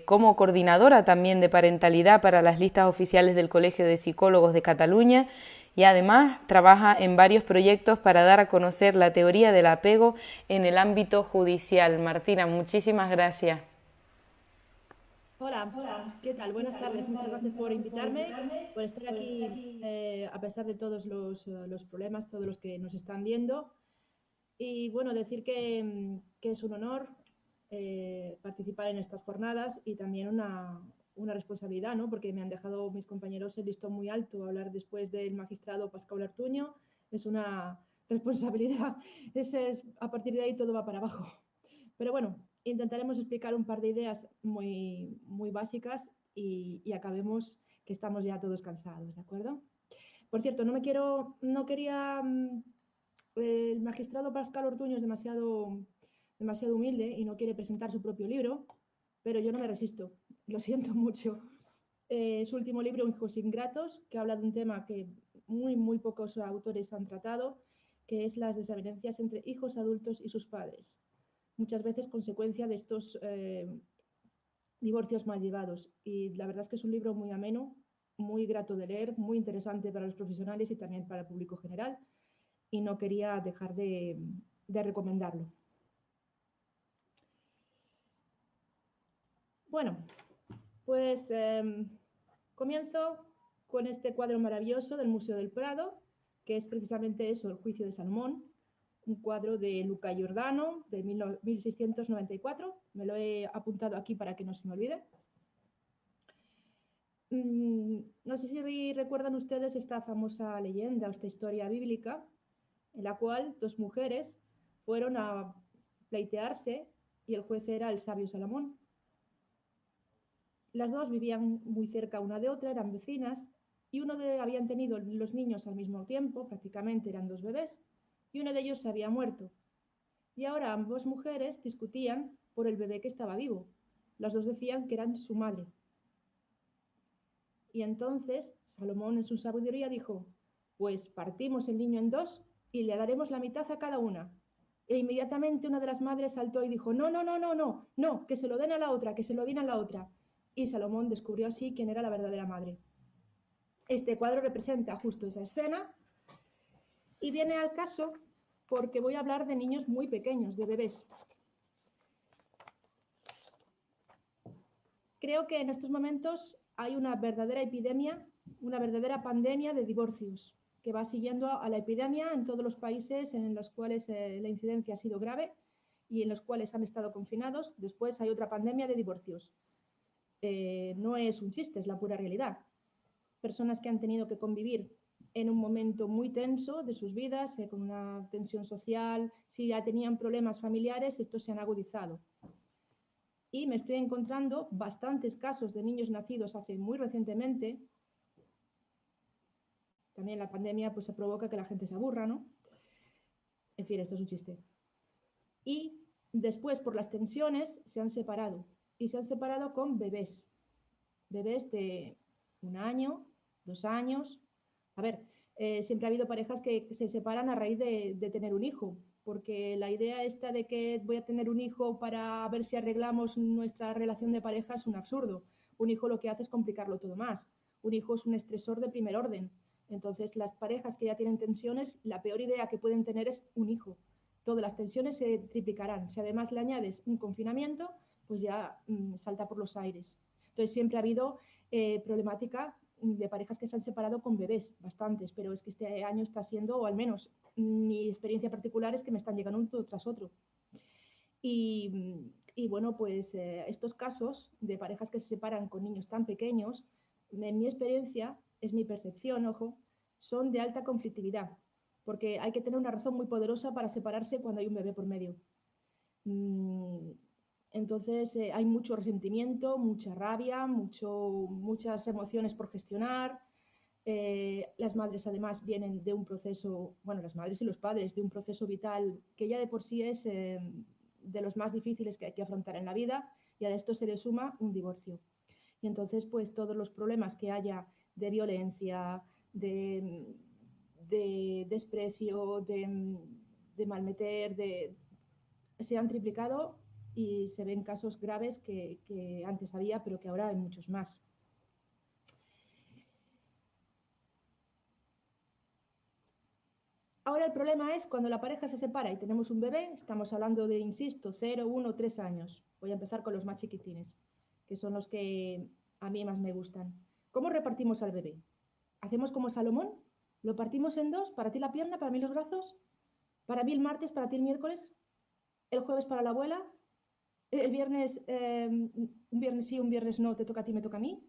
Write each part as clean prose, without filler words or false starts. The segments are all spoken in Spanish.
como coordinadora también de parentalidad para las listas oficiales del Colegio de Psicólogos de Cataluña y además trabaja en varios proyectos para dar a conocer la teoría del apego en el ámbito judicial. Martina, muchísimas gracias. Hola, ¿qué tal? Buenas tardes. Muchas gracias por invitarme, por estar aquí a pesar de todos los problemas, todos los que nos están viendo. Y bueno, decir que es un honor participar en estas jornadas y también una responsabilidad, ¿no? Porque me han dejado mis compañeros el listón muy alto. Hablar después del magistrado Pascal Artuño es una responsabilidad. A partir de ahí todo va para abajo. Pero bueno, intentaremos explicar un par de ideas muy básicas y acabemos que estamos ya todos cansados, ¿de acuerdo? Por cierto, no quería, el magistrado Pascal Ortuño es demasiado humilde y no quiere presentar su propio libro, pero yo no me resisto, lo siento mucho. Su último libro, Hijos Ingratos, que habla de un tema que muy pocos autores han tratado, que es las desavenencias entre hijos adultos y sus padres, muchas veces consecuencia de estos divorcios mal llevados. Y la verdad es que es un libro muy ameno, muy grato de leer, muy interesante para los profesionales y también para el público general. Y no quería dejar de recomendarlo. Bueno, pues comienzo con este cuadro maravilloso del Museo del Prado, que es precisamente eso, el juicio de Salomón, un cuadro de Luca Giordano de 1694. Me lo he apuntado aquí para que no se me olvide. No sé si recuerdan ustedes esta famosa leyenda o esta historia bíblica en la cual dos mujeres fueron a pleitearse y el juez era el sabio Salomón. Las dos vivían muy cerca una de otra, eran vecinas y habían tenido los niños al mismo tiempo, prácticamente eran dos bebés, y uno de ellos se había muerto. Y ahora ambas mujeres discutían por el bebé que estaba vivo. Las dos decían que eran su madre. Y entonces Salomón en su sabiduría dijo, pues partimos el niño en dos y le daremos la mitad a cada una. E inmediatamente una de las madres saltó y dijo, no, no, no, no, no, no, que se lo den a la otra, que se lo den a la otra. Y Salomón descubrió así quién era la verdadera madre. Este cuadro representa justo esa escena y viene al caso porque voy a hablar de niños muy pequeños, de bebés. Creo que en estos momentos hay una verdadera epidemia, una verdadera pandemia de divorcios que va siguiendo a la epidemia en todos los países en los cuales la incidencia ha sido grave y en los cuales han estado confinados. Después hay otra pandemia de divorcios. No es un chiste, es la pura realidad. Personas que han tenido que convivir en un momento muy tenso de sus vidas, con una tensión social, si ya tenían problemas familiares, estos se han agudizado. Y me estoy encontrando bastantes casos de niños nacidos hace muy recientemente. También la pandemia pues provoca que la gente se aburra, ¿no? En fin, esto es un chiste. Y después, por las tensiones, se han separado. Y se han separado con bebés. Bebés de 1 año, 2 años. A ver, siempre ha habido parejas que se separan a raíz de tener un hijo, porque la idea esta de que voy a tener un hijo para ver si arreglamos nuestra relación de pareja es un absurdo. Un hijo lo que hace es complicarlo todo más. Un hijo es un estresor de primer orden. Entonces, las parejas que ya tienen tensiones, la peor idea que pueden tener es un hijo. Todas las tensiones se triplicarán. Si además le añades un confinamiento, pues ya salta por los aires. Entonces, siempre ha habido problemática de parejas que se han separado con bebés, bastantes, pero es que este año está siendo, o al menos mi experiencia particular es que me están llegando uno tras otro. Y bueno, pues estos casos de parejas que se separan con niños tan pequeños, en mi experiencia, es mi percepción, ojo, son de alta conflictividad, porque hay que tener una razón muy poderosa para separarse cuando hay un bebé por medio. Entonces hay mucho resentimiento, mucha rabia, muchas emociones por gestionar. Las madres además vienen de un proceso, bueno, las madres y los padres, de un proceso vital que ya de por sí es de los más difíciles que hay que afrontar en la vida, y a esto se le suma un divorcio. Y entonces, pues todos los problemas que haya de violencia, de desprecio, de malmeter, se han triplicado y se ven casos graves que antes había, pero que ahora hay muchos más. Ahora el problema es cuando la pareja se separa y tenemos un bebé, estamos hablando de, insisto, 0, 1, 3 años. Voy a empezar con los más chiquitines, que son los que a mí más me gustan. ¿Cómo repartimos al bebé? ¿Hacemos como Salomón? ¿Lo partimos en dos? ¿Para ti la pierna, para mí los brazos? ¿Para mí el martes, para ti el miércoles? ¿El jueves para la abuela? ¿El viernes, un viernes sí, un viernes no, te toca a ti, me toca a mí?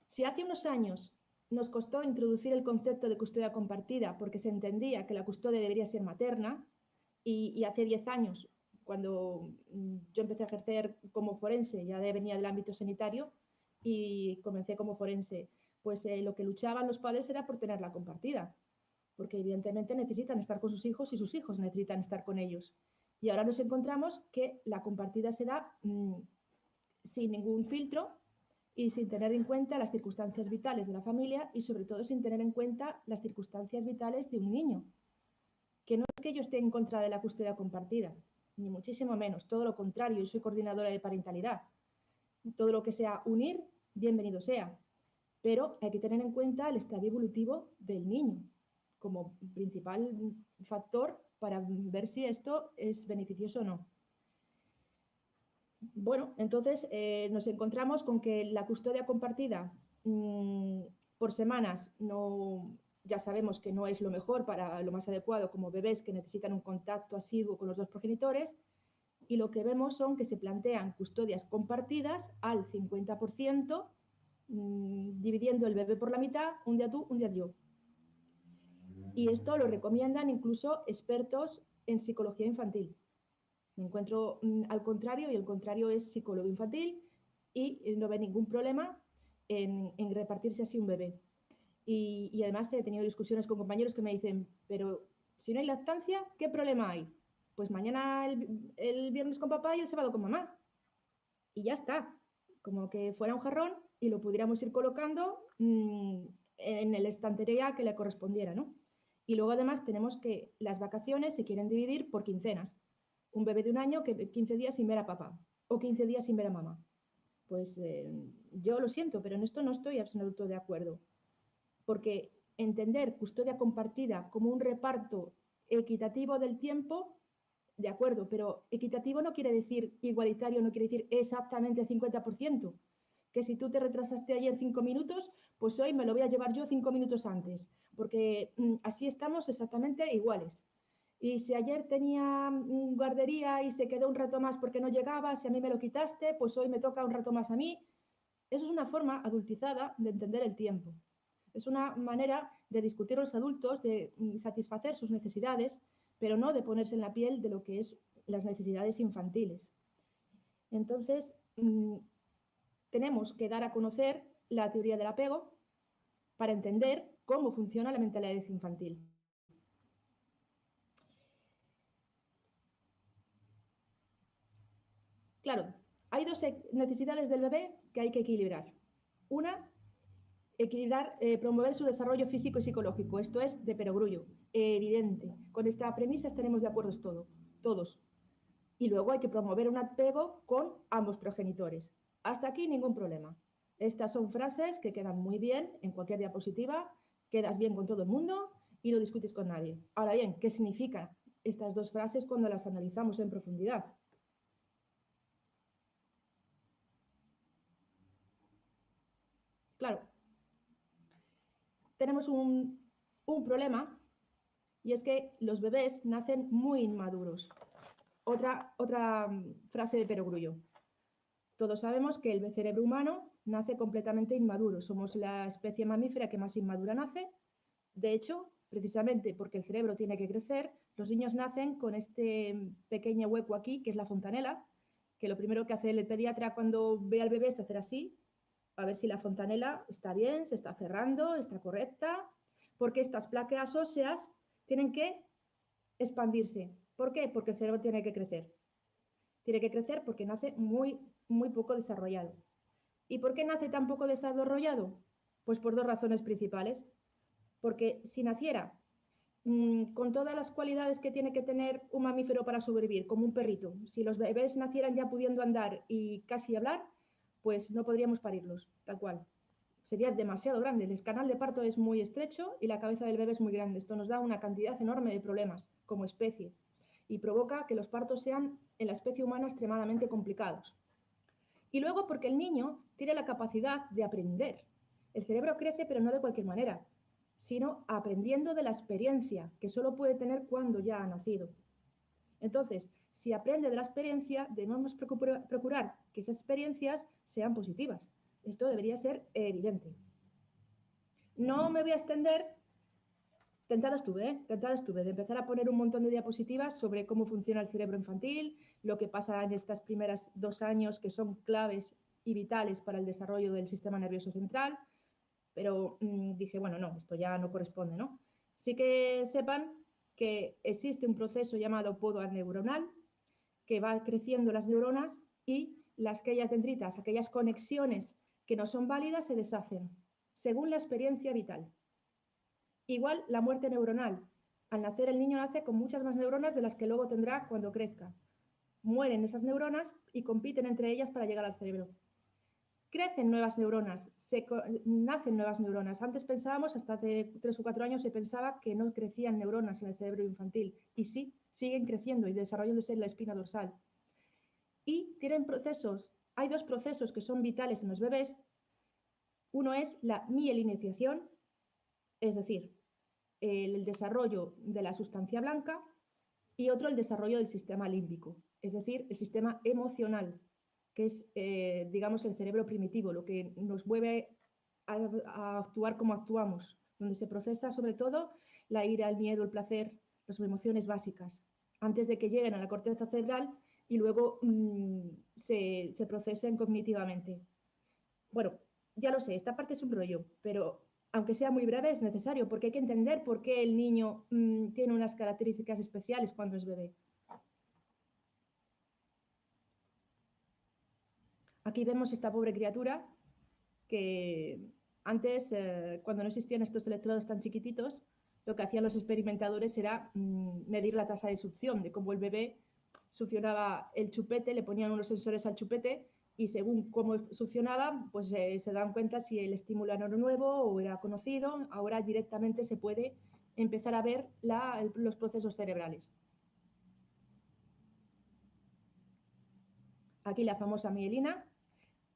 Si hace unos años nos costó introducir el concepto de custodia compartida porque se entendía que la custodia debería ser materna, y hace 10 años, cuando yo empecé a ejercer como forense, ya venía del ámbito sanitario y comencé como forense, pues lo que luchaban los padres era por tenerla compartida, porque evidentemente necesitan estar con sus hijos y sus hijos necesitan estar con ellos. Y ahora nos encontramos que la compartida se da sin ningún filtro y sin tener en cuenta las circunstancias vitales de la familia y sobre todo sin tener en cuenta las circunstancias vitales de un niño. Que no es que yo esté en contra de la custodia compartida, ni muchísimo menos, todo lo contrario, yo soy coordinadora de parentalidad. Todo lo que sea unir, bienvenido sea, pero hay que tener en cuenta el estadio evolutivo del niño como principal factor para ver si esto es beneficioso o no. Bueno, entonces nos encontramos con que la custodia compartida por semanas no, ya sabemos que no es lo mejor para lo más adecuado como bebés que necesitan un contacto asiduo con los dos progenitores, y lo que vemos son que se plantean custodias compartidas al 50%, dividiendo el bebé por la mitad, un día tú, un día yo. Y esto lo recomiendan incluso expertos en psicología infantil. Me encuentro al contrario, y el contrario es psicólogo infantil, y no ve ningún problema en repartirse así un bebé. Y además he tenido discusiones con compañeros que me dicen, pero si no hay lactancia, ¿qué problema hay? Pues mañana el viernes con papá y el sábado con mamá. Y ya está. Como que fuera un jarrón y lo pudiéramos ir colocando en el estantería que le correspondiera, ¿no? Y luego además tenemos que las vacaciones se quieren dividir por quincenas. Un bebé de un año que 15 días sin ver a papá o 15 días sin ver a mamá. Pues yo lo siento, pero en esto no estoy absolutamente de acuerdo. Porque entender custodia compartida como un reparto equitativo del tiempo, de acuerdo, pero equitativo no quiere decir igualitario, no quiere decir exactamente el 50%. Que si tú te retrasaste ayer 5 minutos, pues hoy me lo voy a llevar yo 5 minutos antes, porque así estamos exactamente iguales. Y si ayer tenía guardería y se quedó un rato más porque no llegaba, si a mí me lo quitaste, pues hoy me toca un rato más a mí. Eso es una forma adultizada de entender el tiempo. Es una manera de discutir los adultos, de satisfacer sus necesidades, pero no de ponerse en la piel de lo que es las necesidades infantiles. Entonces, tenemos que dar a conocer la teoría del apego para entender cómo funciona la mentalidad infantil. Claro, hay dos necesidades del bebé que hay que equilibrar. Una, equilibrar, promover su desarrollo físico y psicológico. Esto es de perogrullo, evidente. Con esta premisa estaremos de acuerdo todos. Y luego hay que promover un apego con ambos progenitores. Hasta aquí ningún problema. Estas son frases que quedan muy bien en cualquier diapositiva, quedas bien con todo el mundo y no discutes con nadie. Ahora bien, ¿qué significan estas dos frases cuando las analizamos en profundidad? Claro, tenemos un problema, y es que los bebés nacen muy inmaduros. Otra frase de perogrullo. Todos sabemos que el cerebro humano nace completamente inmaduro. Somos la especie mamífera que más inmadura nace. De hecho, precisamente porque el cerebro tiene que crecer, los niños nacen con este pequeño hueco aquí, que es la fontanela, que lo primero que hace el pediatra cuando ve al bebé es hacer así, a ver si la fontanela está bien, se está cerrando, está correcta, porque estas placas óseas tienen que expandirse. ¿Por qué? Porque el cerebro tiene que crecer. Tiene que crecer porque nace muy poco desarrollado. ¿Y por qué nace tan poco desarrollado? Pues por dos razones principales. Porque si naciera con todas las cualidades que tiene que tener un mamífero para sobrevivir, como un perrito. Si los bebés nacieran ya pudiendo andar y casi hablar, pues no podríamos parirlos, tal cual. Sería demasiado grande. El canal de parto es muy estrecho y la cabeza del bebé es muy grande. Esto nos da una cantidad enorme de problemas como especie y provoca que los partos sean en la especie humana extremadamente complicados. Y luego porque el niño tiene la capacidad de aprender. El cerebro crece, pero no de cualquier manera, sino aprendiendo de la experiencia que solo puede tener cuando ya ha nacido. Entonces, si aprende de la experiencia, debemos procurar que esas experiencias sean positivas. Esto debería ser evidente. No me voy a extender, tentada estuve de empezar a poner un montón de diapositivas sobre cómo funciona el cerebro infantil, lo que pasa en estas primeras 2 años que son claves y vitales para el desarrollo del sistema nervioso central, pero dije, bueno, no, esto ya no corresponde, ¿no? Sí que sepan que existe un proceso llamado poda neuronal que va creciendo las neuronas y aquellas dendritas, aquellas conexiones que no son válidas se deshacen según la experiencia vital. Igual la muerte neuronal. Al nacer el niño nace con muchas más neuronas de las que luego tendrá cuando crezca. Mueren esas neuronas y compiten entre ellas para llegar al cerebro. Crecen nuevas neuronas, nacen nuevas neuronas. Antes pensábamos, hasta hace 3 o 4 años se pensaba que no crecían neuronas en el cerebro infantil. Y sí, siguen creciendo y desarrollándose en la espina dorsal. Y tienen procesos, hay 2 procesos que son vitales en los bebés. Uno es la mielinización, es decir, el desarrollo de la sustancia blanca, y otro el desarrollo del sistema límbico, es decir, el sistema emocional, que es, digamos, el cerebro primitivo, lo que nos mueve a actuar como actuamos, donde se procesa sobre todo la ira, el miedo, el placer, las emociones básicas, antes de que lleguen a la corteza cerebral y luego se procesen cognitivamente. Bueno, ya lo sé, esta parte es un rollo, pero aunque sea muy breve es necesario porque hay que entender por qué el niño tiene unas características especiales cuando es bebé. Aquí vemos esta pobre criatura que antes, cuando no existían estos electrodos tan chiquititos, lo que hacían los experimentadores era medir la tasa de succión, de cómo el bebé succionaba el chupete, le ponían unos sensores al chupete y según cómo succionaba, pues se dan cuenta si el estímulo era nuevo o era conocido. Ahora directamente se puede empezar a ver los procesos cerebrales. Aquí la famosa mielina.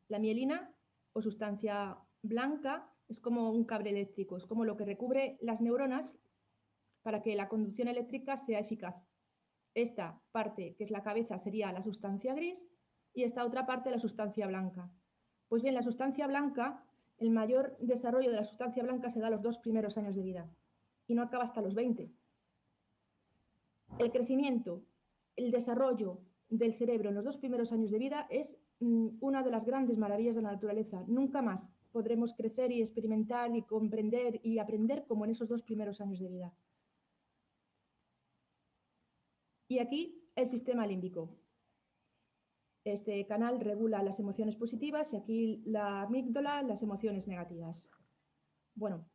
La mielina o sustancia blanca es como un cable eléctrico, es como lo que recubre las neuronas para que la conducción eléctrica sea eficaz. Esta parte, que es la cabeza, sería la sustancia gris y esta otra parte la sustancia blanca. Pues bien, la sustancia blanca, el mayor desarrollo de la sustancia blanca se da a los 2 primeros años de vida y no acaba hasta los 20. El crecimiento, el desarrollo del cerebro en los 2 primeros años de vida es una de las grandes maravillas de la naturaleza. Nunca más podremos crecer y experimentar y comprender y aprender como en esos 2 primeros años de vida. Y aquí el sistema límbico. Este canal regula las emociones positivas y aquí la amígdala, las emociones negativas. Bueno,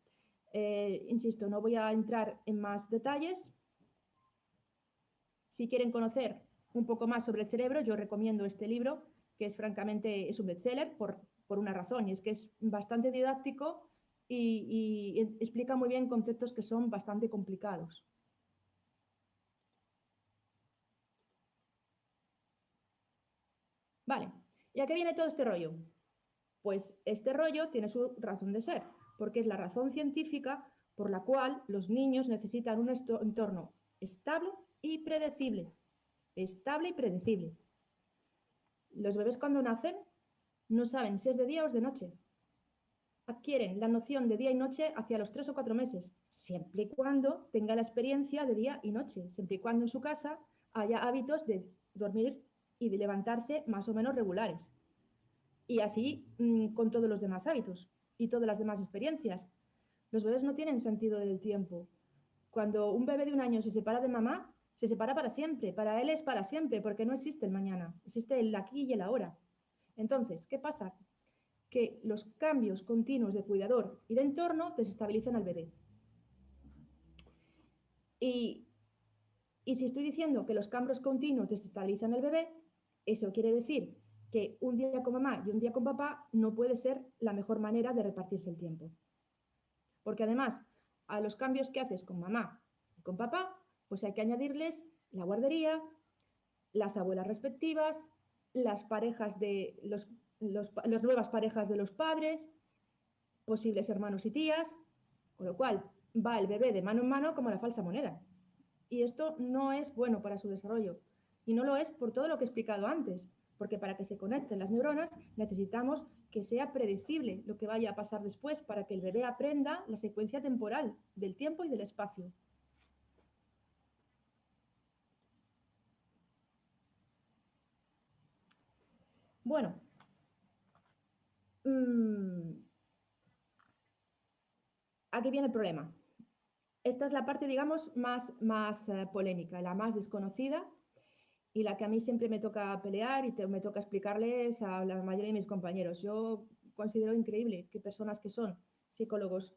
insisto, no voy a entrar en más detalles. Si quieren conocer un poco más sobre el cerebro, yo recomiendo este libro, que es francamente es un bestseller por una razón, y es que es bastante didáctico y explica muy bien conceptos que son bastante complicados. Vale, ¿y a qué viene todo este rollo? Pues este rollo tiene su razón de ser, porque es la razón científica por la cual los niños necesitan un entorno estable y predecible. Estable y predecible. Los bebés cuando nacen no saben si es de día o es de noche. Adquieren la noción de día y noche hacia los 3 o 4 meses, siempre y cuando tenga la experiencia de día y noche, siempre y cuando en su casa haya hábitos de dormir y de levantarse más o menos regulares. Y así con todos los demás hábitos y todas las demás experiencias. Los bebés no tienen sentido del tiempo. Cuando un bebé de 1 año se separa de mamá, se separa para siempre. Para él es para siempre, porque no existe el mañana, existe el aquí y el ahora. Entonces, ¿qué pasa? Que los cambios continuos de cuidador y de entorno desestabilizan al bebé. Y, y si estoy diciendo que los cambios continuos desestabilizan el bebé, eso quiere decir que un día con mamá y un día con papá no puede ser la mejor manera de repartirse el tiempo. Porque además, a los cambios que haces con mamá y con papá, pues hay que añadirles la guardería, las abuelas respectivas, las parejas de las nuevas parejas de los padres, posibles hermanos y tías, con lo cual va el bebé de mano en mano como la falsa moneda. Y esto no es bueno para su desarrollo. Y no lo es por todo lo que he explicado antes, porque para que se conecten las neuronas necesitamos que sea predecible lo que vaya a pasar después para que el bebé aprenda la secuencia temporal del tiempo y del espacio. Bueno, aquí viene el problema. Esta es la parte, digamos, más polémica, la más desconocida y la que a mí siempre me toca pelear y me toca explicarles a la mayoría de mis compañeros. Yo considero increíble que personas que son psicólogos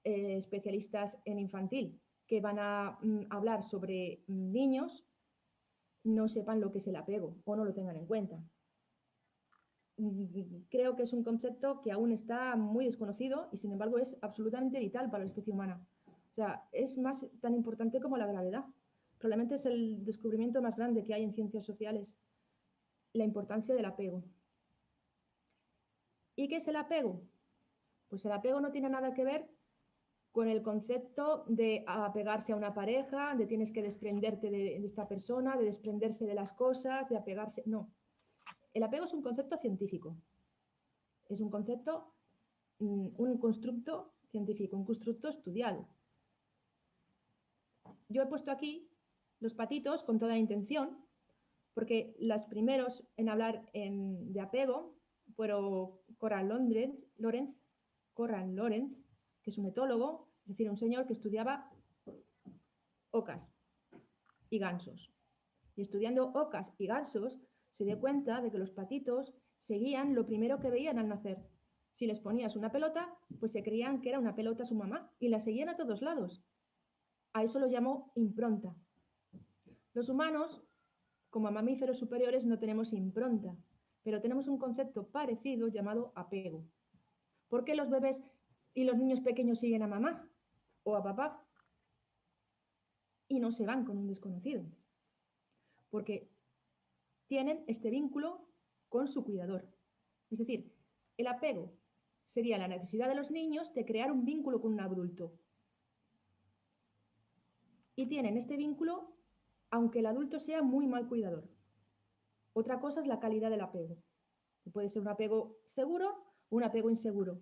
especialistas en infantil, que van a hablar sobre niños, no sepan lo que es el apego o no lo tengan en cuenta. Creo que es un concepto que aún está muy desconocido y sin embargo es absolutamente vital para la especie humana. O sea, es más tan importante como la gravedad. Probablemente es el descubrimiento más grande que hay en ciencias sociales, la importancia del apego. ¿Y qué es el apego? Pues el apego no tiene nada que ver con el concepto de apegarse a una pareja, de tienes que desprenderte de esta persona, de desprenderse de las cosas, de apegarse. No. El apego es un concepto científico. Es un concepto, un constructo científico, un constructo estudiado. Yo he puesto aquí los patitos con toda intención, porque los primeros en hablar de apego fueron Conrad Lorenz, que es un etólogo, es decir, un señor que estudiaba ocas y gansos. Y estudiando ocas y gansos, se dio cuenta de que los patitos seguían lo primero que veían al nacer. Si les ponías una pelota, pues se creían que era una pelota su mamá y la seguían a todos lados. A eso lo llamó impronta. Los humanos, como mamíferos superiores, no tenemos impronta, pero tenemos un concepto parecido llamado apego. ¿Por qué los bebés y los niños pequeños siguen a mamá o a papá y no se van con un desconocido? Porque tienen este vínculo con su cuidador. Es decir, el apego sería la necesidad de los niños de crear un vínculo con un adulto. Y tienen este vínculo aunque el adulto sea muy mal cuidador. Otra cosa es la calidad del apego. Puede ser un apego seguro o un apego inseguro,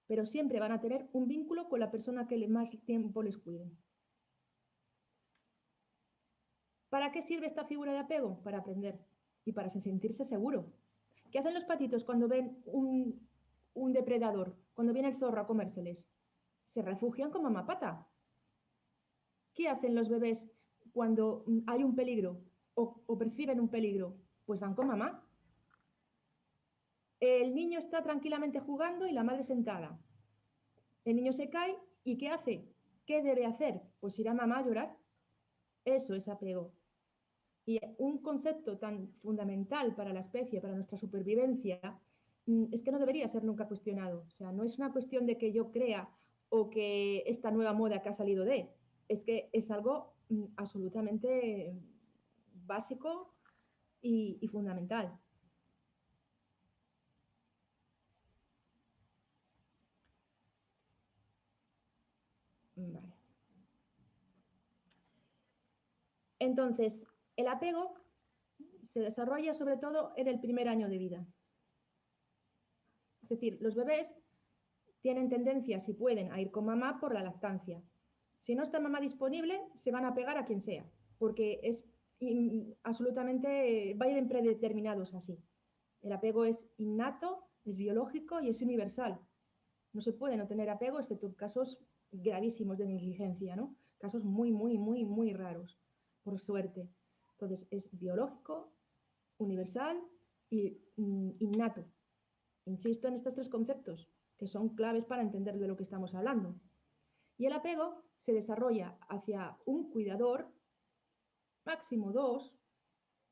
pero siempre van a tener un vínculo con la persona que más tiempo les cuide. ¿Para qué sirve esta figura de apego? Para aprender y para sentirse seguro. ¿Qué hacen los patitos cuando ven un depredador, cuando viene el zorro a comérseles? Se refugian con mamá pata. ¿Qué hacen los bebés cuando hay un peligro o perciben un peligro? Pues van con mamá. El niño está tranquilamente jugando y la madre sentada. El niño se cae y ¿qué hace? ¿Qué debe hacer? Pues ir a mamá a llorar. Eso es apego. Y un concepto tan fundamental para la especie, para nuestra supervivencia, es que no debería ser nunca cuestionado. O sea, no es una cuestión de que yo crea o que esta nueva moda que ha salido es que es algo absolutamente básico y fundamental. Vale. Entonces, el apego se desarrolla sobre todo en el primer año de vida. Es decir, los bebés tienen tendencia, si pueden, a ir con mamá por la lactancia. Si no está mamá disponible, se van a pegar a quien sea, porque es absolutamente, va a ir en predeterminados así. El apego es innato, es biológico y es universal. No se puede no tener apego, excepto en casos gravísimos de negligencia, ¿no? Casos muy, muy, muy, muy raros, por suerte. Entonces, es biológico, universal y innato. Insisto en estos tres conceptos, que son claves para entender de lo que estamos hablando. Y el apego se desarrolla hacia un cuidador, máximo dos,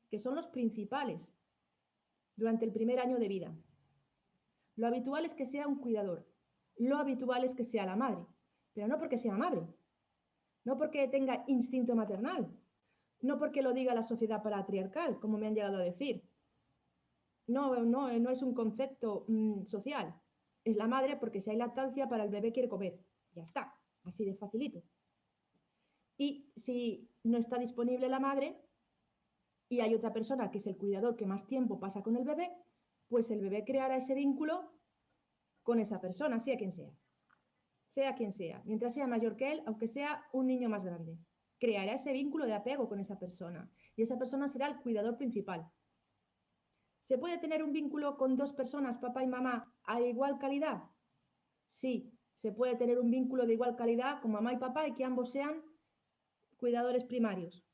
que son los principales durante el primer año de vida. Lo habitual es que sea un cuidador, lo habitual es que sea la madre, pero no porque sea madre, no porque tenga instinto maternal, no porque lo diga la sociedad patriarcal, como me han llegado a decir. No es un concepto social. Es la madre porque si hay lactancia para el bebé quiere comer. Ya está, así de facilito. Y si no está disponible la madre y hay otra persona que es el cuidador que más tiempo pasa con el bebé, pues el bebé creará ese vínculo con esa persona, sea quien sea. Sea quien sea, mientras sea mayor que él, aunque sea un niño más grande. Creará ese vínculo de apego con esa persona y esa persona será el cuidador principal. ¿Se puede tener un vínculo con dos personas, papá y mamá, a igual calidad? Sí, se puede tener un vínculo de igual calidad con mamá y papá y que ambos sean cuidadores primarios.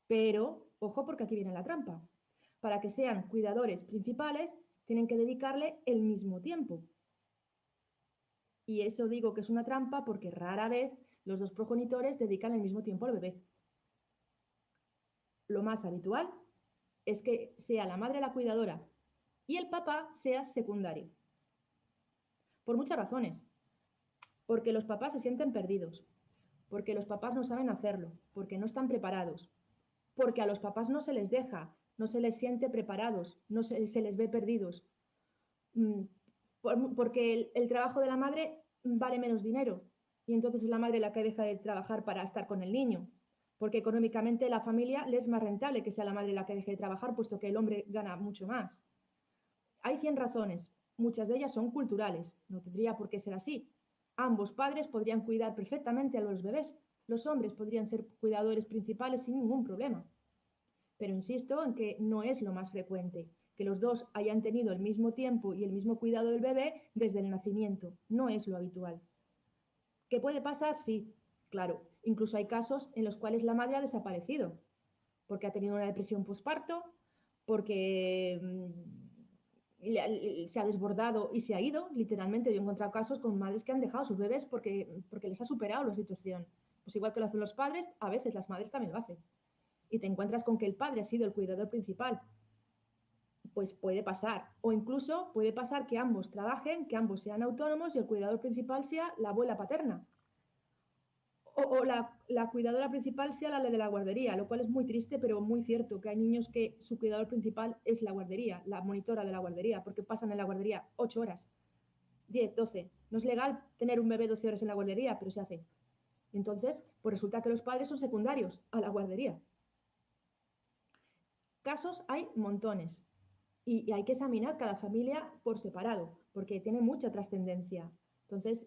Pero, ojo, porque aquí viene la trampa. Para que sean cuidadores principales, tienen que dedicarle el mismo tiempo. Y eso digo que es una trampa porque rara vez los dos progenitores dedican el mismo tiempo al bebé. Lo más habitual es que sea la madre la cuidadora y el papá sea secundario. Por muchas razones. Porque los papás se sienten perdidos, porque los papás no saben hacerlo, porque no están preparados, porque a los papás no se les deja, no se les siente preparados, no se les ve perdidos, porque el trabajo de la madre vale menos dinero y entonces es la madre la que deja de trabajar para estar con el niño, porque económicamente la familia le es más rentable que sea la madre la que deje de trabajar, puesto que el hombre gana mucho más. Hay 100 razones, muchas de ellas son culturales, no tendría por qué ser así. Ambos padres podrían cuidar perfectamente a los bebés, los hombres podrían ser cuidadores principales sin ningún problema. Pero insisto en que no es lo más frecuente, que los dos hayan tenido el mismo tiempo y el mismo cuidado del bebé desde el nacimiento, no es lo habitual. ¿Qué puede pasar? Sí, claro, incluso hay casos en los cuales la madre ha desaparecido, porque ha tenido una depresión postparto, porque se ha desbordado y se ha ido, literalmente. Yo he encontrado casos con madres que han dejado a sus bebés porque les ha superado la situación. Pues igual que lo hacen los padres, a veces las madres también lo hacen. Y te encuentras con que el padre ha sido el cuidador principal. Pues puede pasar. O incluso puede pasar que ambos trabajen, que ambos sean autónomos y el cuidador principal sea la abuela paterna. O la cuidadora principal sea la de la guardería, lo cual es muy triste, pero muy cierto, que hay niños que su cuidador principal es la guardería, la monitora de la guardería, porque pasan en la guardería 8 horas, 10, 12. No es legal tener un bebé 12 horas en la guardería, pero se hace. Entonces, pues resulta que los padres son secundarios a la guardería. Casos hay montones y hay que examinar cada familia por separado, porque tiene mucha trascendencia. Entonces,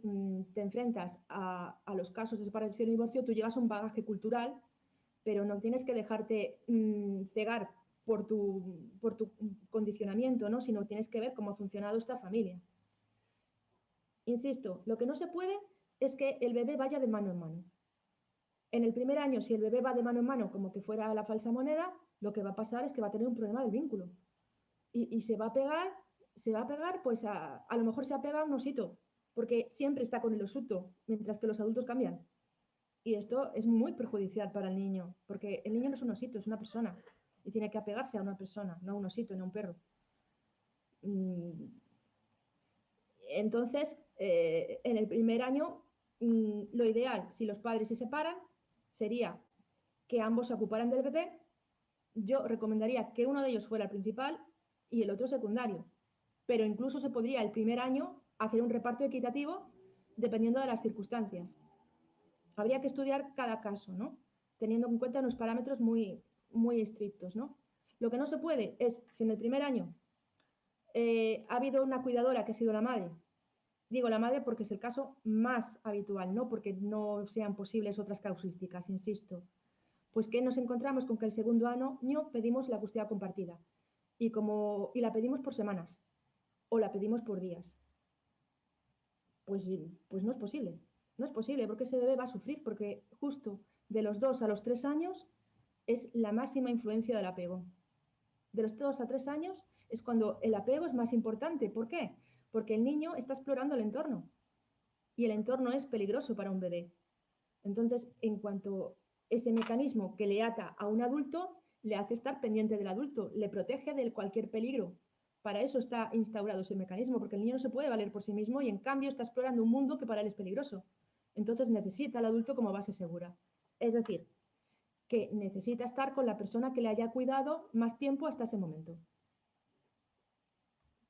te enfrentas a los casos de separación y divorcio, tú llevas un bagaje cultural, pero no tienes que dejarte cegar por tu condicionamiento, ¿no? Sino tienes que ver cómo ha funcionado esta familia. Insisto, lo que no se puede es que el bebé vaya de mano en mano. En el primer año, si el bebé va de mano en mano como que fuera la falsa moneda, lo que va a pasar es que va a tener un problema del vínculo. Y se va a pegar, pues a lo mejor se apega a un osito, porque siempre está con el osito, mientras que los adultos cambian. Y esto es muy perjudicial para el niño, porque el niño no es un osito, es una persona. Y tiene que apegarse a una persona, no a un osito, no a un perro. Entonces, en el primer año, lo ideal, si los padres se separan, sería que ambos se ocuparan del bebé. Yo recomendaría que uno de ellos fuera el principal y el otro secundario. Pero incluso se podría el primer año hacer un reparto equitativo dependiendo de las circunstancias. Habría que estudiar cada caso, ¿no? Teniendo en cuenta unos parámetros muy estrictos, ¿no? Lo que no se puede es, si en el primer año ha habido una cuidadora que ha sido la madre, digo la madre porque es el caso más habitual, no porque no sean posibles otras causísticas, insisto, pues que nos encontramos con que el segundo año pedimos la custodia compartida y la pedimos por semanas o la pedimos por días. Pues no es posible. No es posible porque ese bebé va a sufrir porque justo de los 2 a los 3 años es la máxima influencia del apego. De los 2 a 3 años es cuando el apego es más importante. ¿Por qué? Porque el niño está explorando el entorno. y el entorno es peligroso para un bebé. Entonces, en cuanto ese mecanismo que le ata a un adulto, le hace estar pendiente del adulto, le protege de cualquier peligro. Para eso está instaurado ese mecanismo, porque el niño no se puede valer por sí mismo y en cambio está explorando un mundo que para él es peligroso. Entonces necesita al adulto como base segura. Es decir, que necesita estar con la persona que le haya cuidado más tiempo hasta ese momento.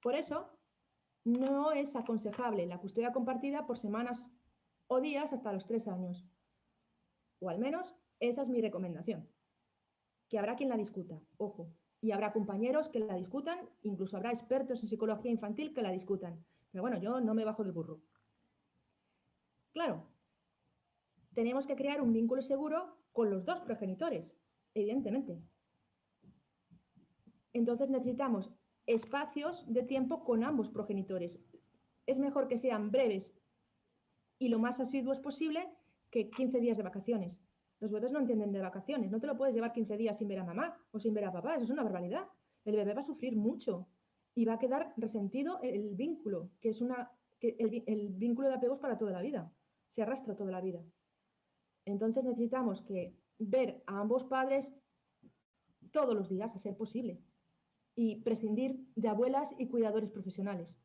Por eso, no es aconsejable la custodia compartida por semanas o días hasta los 3 años. O al menos esa es mi recomendación. Que habrá quien la discuta, ojo, y habrá compañeros que la discutan, incluso habrá expertos en psicología infantil que la discutan. Pero bueno, yo no me bajo del burro. Claro, tenemos que crear un vínculo seguro con los dos progenitores, evidentemente. Entonces necesitamos espacios de tiempo con ambos progenitores. Es mejor que sean breves y lo más asiduos posible que 15 días de vacaciones. Los bebés no entienden de vacaciones. No te lo puedes llevar 15 días sin ver a mamá o sin ver a papá. Eso es una barbaridad. El bebé va a sufrir mucho y va a quedar resentido el vínculo, que es el vínculo de apegos para toda la vida. Se arrastra toda la vida. Entonces necesitamos que ver a ambos padres todos los días, a ser posible, y prescindir de abuelas y cuidadores profesionales.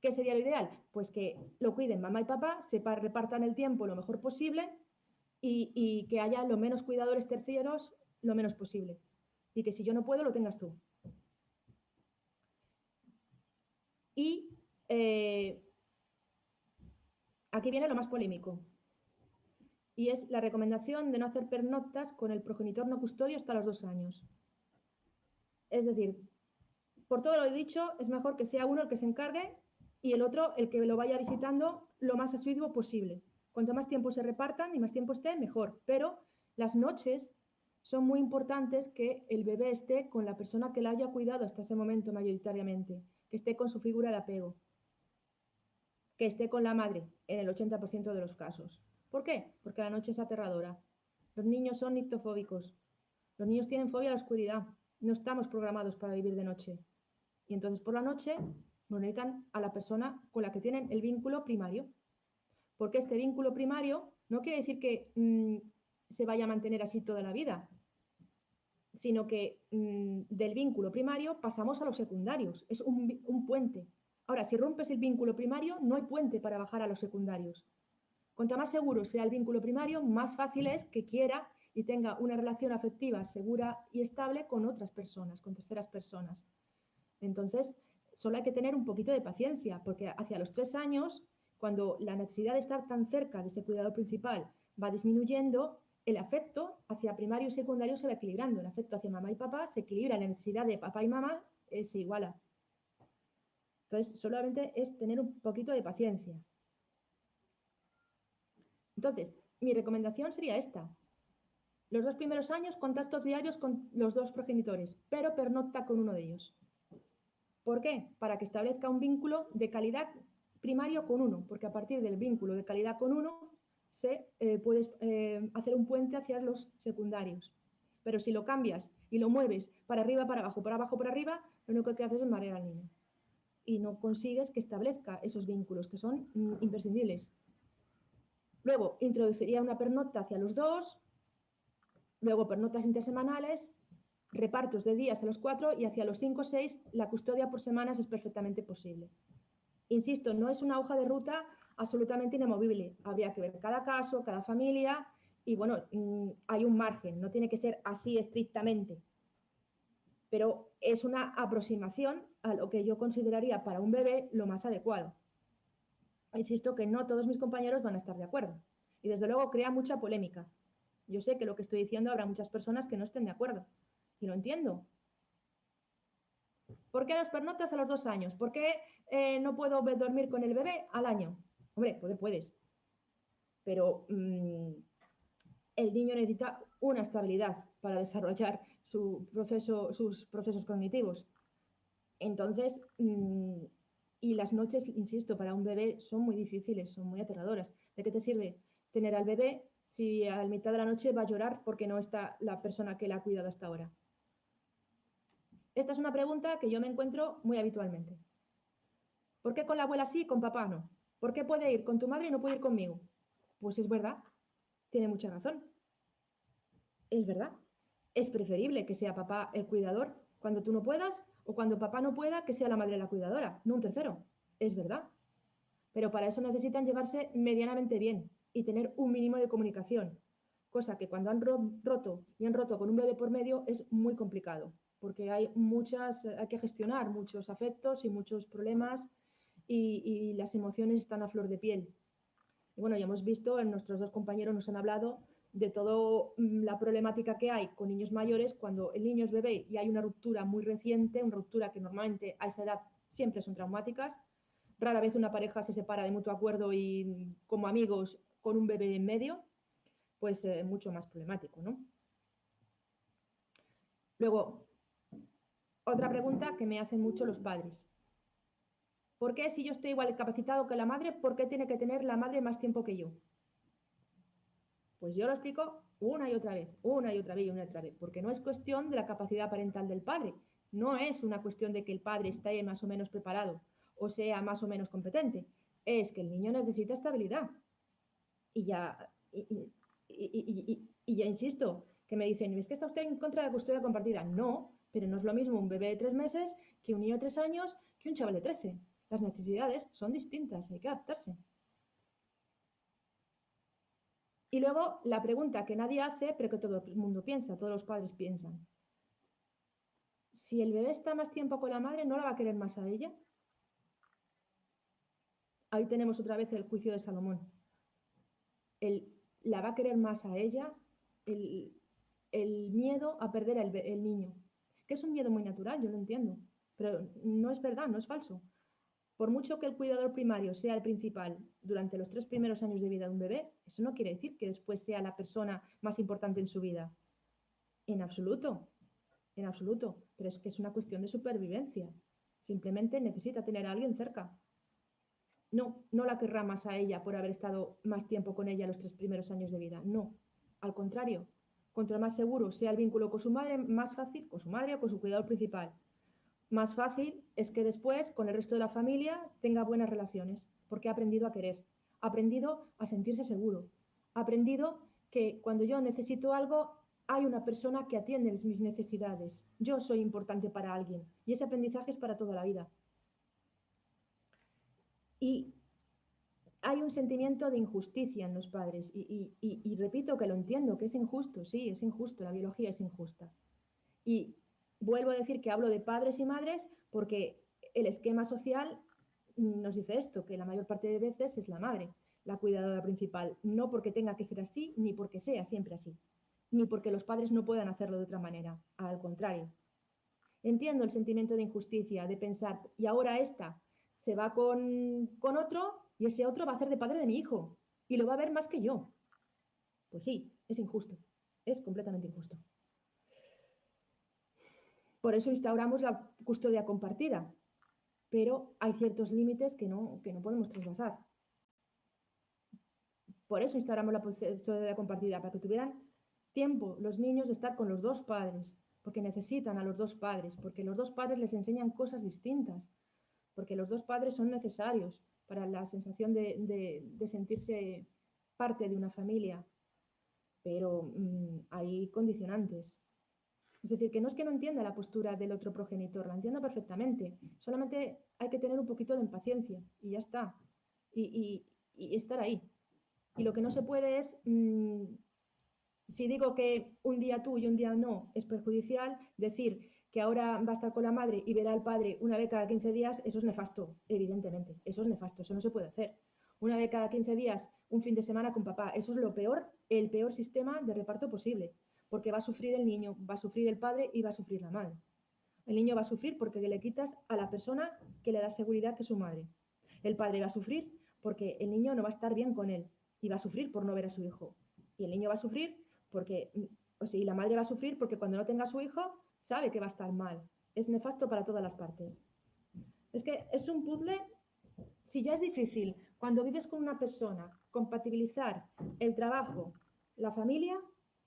¿Qué sería lo ideal? Pues que lo cuiden mamá y papá, se repartan el tiempo lo mejor posible y que haya lo menos cuidadores terceros lo menos posible. Y que si yo no puedo, lo tengas tú. Y aquí viene lo más polémico. Y es la recomendación de no hacer pernoctas con el progenitor no custodio hasta los 2 años. Es decir, por todo lo dicho, es mejor que sea uno el que se encargue y el otro el que lo vaya visitando lo más asiduo posible. Cuanto más tiempo se repartan y más tiempo esté, mejor. Pero las noches son muy importantes que el bebé esté con la persona que la haya cuidado hasta ese momento mayoritariamente, que esté con su figura de apego, que esté con la madre en el 80% de los casos. ¿Por qué? Porque la noche es aterradora. Los niños son nictofóbicos. Los niños tienen fobia a la oscuridad. No estamos programados para vivir de noche. Y entonces por la noche necesitan a la persona con la que tienen el vínculo primario. Porque este vínculo primario no quiere decir que se vaya a mantener así toda la vida, sino que del vínculo primario pasamos a los secundarios. Es un puente. Ahora, si rompes el vínculo primario, no hay puente para bajar a los secundarios. Cuanto más seguro sea el vínculo primario, más fácil es que quiera y tenga una relación afectiva segura y estable con otras personas, con terceras personas. Entonces, solo hay que tener un poquito de paciencia, porque hacia los 3 años, cuando la necesidad de estar tan cerca de ese cuidador principal va disminuyendo, el afecto hacia primario y secundario se va equilibrando. El afecto hacia mamá y papá se equilibra, la necesidad de papá y mamá se iguala. Entonces, solamente es tener un poquito de paciencia. Entonces, mi recomendación sería esta. Los 2 primeros años, contactos diarios con los 2 progenitores, pero pernocta con uno de ellos. ¿Por qué? Para que establezca un vínculo de calidad primario con uno, porque a partir del vínculo de calidad con uno se puede hacer un puente hacia los secundarios. Pero si lo cambias y lo mueves para arriba, para abajo, para abajo, para arriba, lo único que haces es marear al niño. Y no consigues que establezca esos vínculos que son imprescindibles. Luego, introduciría una pernocta hacia los 2, luego pernoctas intersemanales, repartos de días a los 4 y hacia los 5 o 6 la custodia por semanas es perfectamente posible. Insisto, no es una hoja de ruta absolutamente inamovible. Habría que ver cada caso, cada familia y bueno, hay un margen, no tiene que ser así estrictamente. Pero es una aproximación a lo que yo consideraría para un bebé lo más adecuado. Insisto que no todos mis compañeros van a estar de acuerdo y desde luego crea mucha polémica. Yo sé que lo que estoy diciendo habrá muchas personas que no estén de acuerdo y lo entiendo. ¿Por qué las pernoctas a los 2 años? ¿Por qué no puedo dormir con el bebé al año? Hombre, puedes. Pero el niño necesita una estabilidad para desarrollar sus procesos cognitivos. Entonces, y las noches, insisto, para un bebé son muy difíciles, son muy aterradoras. ¿De qué te sirve tener al bebé si a mitad de la noche va a llorar porque no está la persona que la ha cuidado hasta ahora? Esta es una pregunta que yo me encuentro muy habitualmente. ¿Por qué con la abuela sí y con papá no? ¿Por qué puede ir con tu madre y no puede ir conmigo? Pues es verdad, tiene mucha razón. Es verdad. Es preferible que sea papá el cuidador cuando tú no puedas o cuando papá no pueda, que sea la madre la cuidadora, no un tercero. Es verdad. Pero para eso necesitan llevarse medianamente bien y tener un mínimo de comunicación, cosa que cuando han roto y han roto con un bebé por medio es muy complicado, porque hay que gestionar muchos afectos y muchos problemas y las emociones están a flor de piel. Y bueno, ya hemos visto, nuestros dos compañeros nos han hablado de toda la problemática que hay con niños mayores cuando el niño es bebé y hay una ruptura muy reciente, una ruptura que normalmente a esa edad siempre son traumáticas. Rara vez una pareja se separa de mutuo acuerdo y como amigos con un bebé en medio, pues mucho más problemático, ¿no? Luego, otra pregunta que me hacen mucho los padres. ¿Por qué si yo estoy igual capacitado que la madre, por qué tiene que tener la madre más tiempo que yo? Pues yo lo explico una y otra vez, una y otra vez y una y otra vez, porque no es cuestión de la capacidad parental del padre, no es una cuestión de que el padre esté más o menos preparado o sea más o menos competente, es que el niño necesita estabilidad. Y ya, y ya insisto, que me dicen, ¿es que está usted en contra de la custodia compartida? No, pero no es lo mismo un bebé de 3 meses que un niño de 3 años que un chaval de 13. Las necesidades son distintas, hay que adaptarse. Y luego la pregunta que nadie hace, pero que todo el mundo piensa, todos los padres piensan. Si el bebé está más tiempo con la madre, ¿no la va a querer más a ella? Ahí tenemos otra vez el juicio de Salomón. La va a querer más a ella el, el miedo a perder el niño, que es un miedo muy natural, yo lo entiendo, pero no es verdad, no es falso. Por mucho que el cuidador primario sea el principal durante los 3 primeros años de vida de un bebé, eso no quiere decir que después sea la persona más importante en su vida. En absoluto, en absoluto. Pero es que es una cuestión de supervivencia. Simplemente necesita tener a alguien cerca. No, no la querrá más a ella por haber estado más tiempo con ella los 3 primeros años de vida. No, al contrario. Contra más seguro sea el vínculo con su madre, más fácil, con su madre o con su cuidador principal. Más fácil es que después, con el resto de la familia, tenga buenas relaciones, porque ha aprendido a querer, ha aprendido a sentirse seguro, ha aprendido que cuando yo necesito algo, hay una persona que atiende mis necesidades. Yo soy importante para alguien y ese aprendizaje es para toda la vida. Y hay un sentimiento de injusticia en los padres y repito que lo entiendo, que es injusto, sí, es injusto, la biología es injusta. Y vuelvo a decir que hablo de padres y madres porque el esquema social nos dice esto, que la mayor parte de veces es la madre la cuidadora principal, no porque tenga que ser así, ni porque sea siempre así, ni porque los padres no puedan hacerlo de otra manera, al contrario. Entiendo el sentimiento de injusticia, de pensar, y ahora esta se va con otro y ese otro va a hacer de padre de mi hijo y lo va a ver más que yo. Pues sí, es injusto, es completamente injusto. Por eso instauramos la custodia compartida, pero hay ciertos límites que no podemos trasvasar. Por eso instauramos la custodia compartida, para que tuvieran tiempo los niños de estar con los dos padres, porque necesitan a los dos padres, porque los dos padres les enseñan cosas distintas, porque los dos padres son necesarios para la sensación de sentirse parte de una familia, pero hay condicionantes. Es decir, que no es que no entienda la postura del otro progenitor, la entiendo perfectamente. Solamente hay que tener un poquito de impaciencia y ya está. Y estar ahí. Y lo que no se puede es, si digo que un día tú y un día no es perjudicial, decir que ahora va a estar con la madre y verá al padre una vez cada 15 días, eso es nefasto, evidentemente. Eso es nefasto, eso no se puede hacer. Una vez cada 15 días, un fin de semana con papá, eso es lo peor, el peor sistema de reparto posible, porque va a sufrir el niño, va a sufrir el padre y va a sufrir la madre. El niño va a sufrir porque le quitas a la persona que le da seguridad, que es su madre. El padre va a sufrir porque el niño no va a estar bien con él y va a sufrir por no ver a su hijo. Y el niño va a sufrir porque, o sea, y la madre va a sufrir porque cuando no tenga a su hijo sabe que va a estar mal. Es nefasto para todas las partes. Es que es un puzzle, si ya es difícil cuando vives con una persona compatibilizar el trabajo, la familia,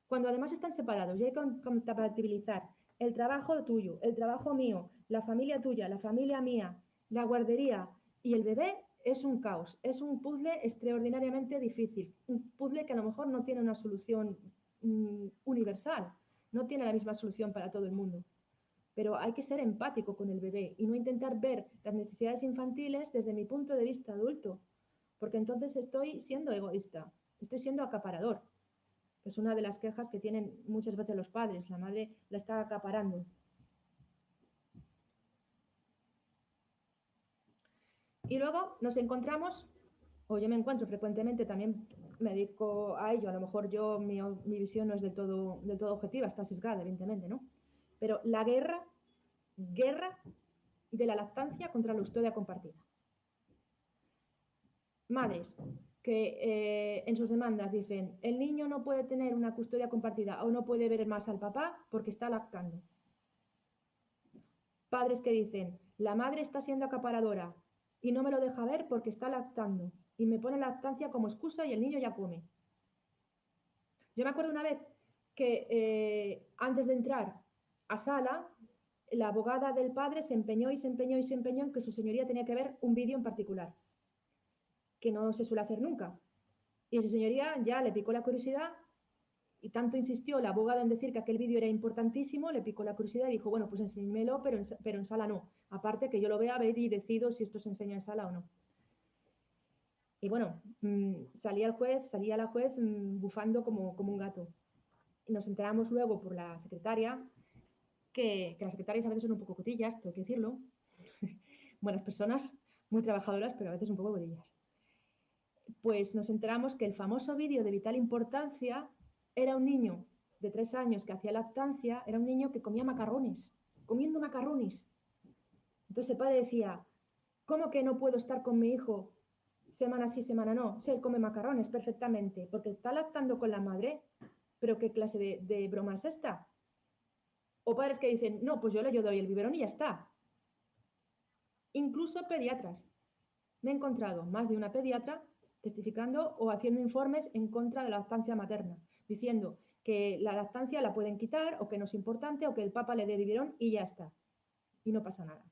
cuando además están separados y hay que compatibilizar el trabajo tuyo, el trabajo mío, la familia tuya, la familia mía, la guardería y el bebé, es un caos, es un puzzle extraordinariamente difícil, un puzzle que a lo mejor no tiene una solución universal, no tiene la misma solución para todo el mundo. Pero hay que ser empático con el bebé y no intentar ver las necesidades infantiles desde mi punto de vista adulto, porque entonces estoy siendo egoísta, estoy siendo acaparador, que es una de las quejas que tienen muchas veces los padres, la madre la está acaparando. Y luego nos encontramos, o yo me encuentro frecuentemente, también me dedico a ello, a lo mejor mi visión no es del todo objetiva, está sesgada, evidentemente, ¿no? Pero la guerra de la lactancia contra la custodia compartida. Madres que en sus demandas dicen, el niño no puede tener una custodia compartida o no puede ver más al papá porque está lactando. Padres que dicen, la madre está siendo acaparadora y no me lo deja ver porque está lactando y me pone lactancia como excusa y el niño ya come. Yo me acuerdo una vez que antes de entrar a sala, la abogada del padre se empeñó y se empeñó y se empeñó en que su señoría tenía que ver un vídeo en particular, que no se suele hacer nunca. Y su señoría ya le picó la curiosidad y tanto insistió la abogada en decir que aquel vídeo era importantísimo, le picó la curiosidad y dijo, bueno, pues enséñmelo, pero en sala no. Aparte que yo lo vea, ver y decido si esto se enseña en sala o no. Y bueno, salía la juez bufando como un gato. Y nos enteramos luego por la secretaria, que las secretarias a veces son un poco cotillas, tengo que decirlo. Buenas personas, muy trabajadoras, pero a veces un poco cotillas. Pues nos enteramos que el famoso vídeo de vital importancia era un niño de 3 años que hacía lactancia, era un niño que comía macarrones, comiendo macarrones. Entonces el padre decía, ¿cómo que no puedo estar con mi hijo semana sí, semana no? Sí, él come macarrones perfectamente, porque está lactando con la madre, pero ¿qué clase de broma es esta? O padres que dicen, no, pues yo le doy el biberón y ya está. Incluso pediatras. Me he encontrado más de una pediatra testificando o haciendo informes en contra de la lactancia materna, diciendo que la lactancia la pueden quitar o que no es importante o que el papa le dé biberón y ya está. Y no pasa nada.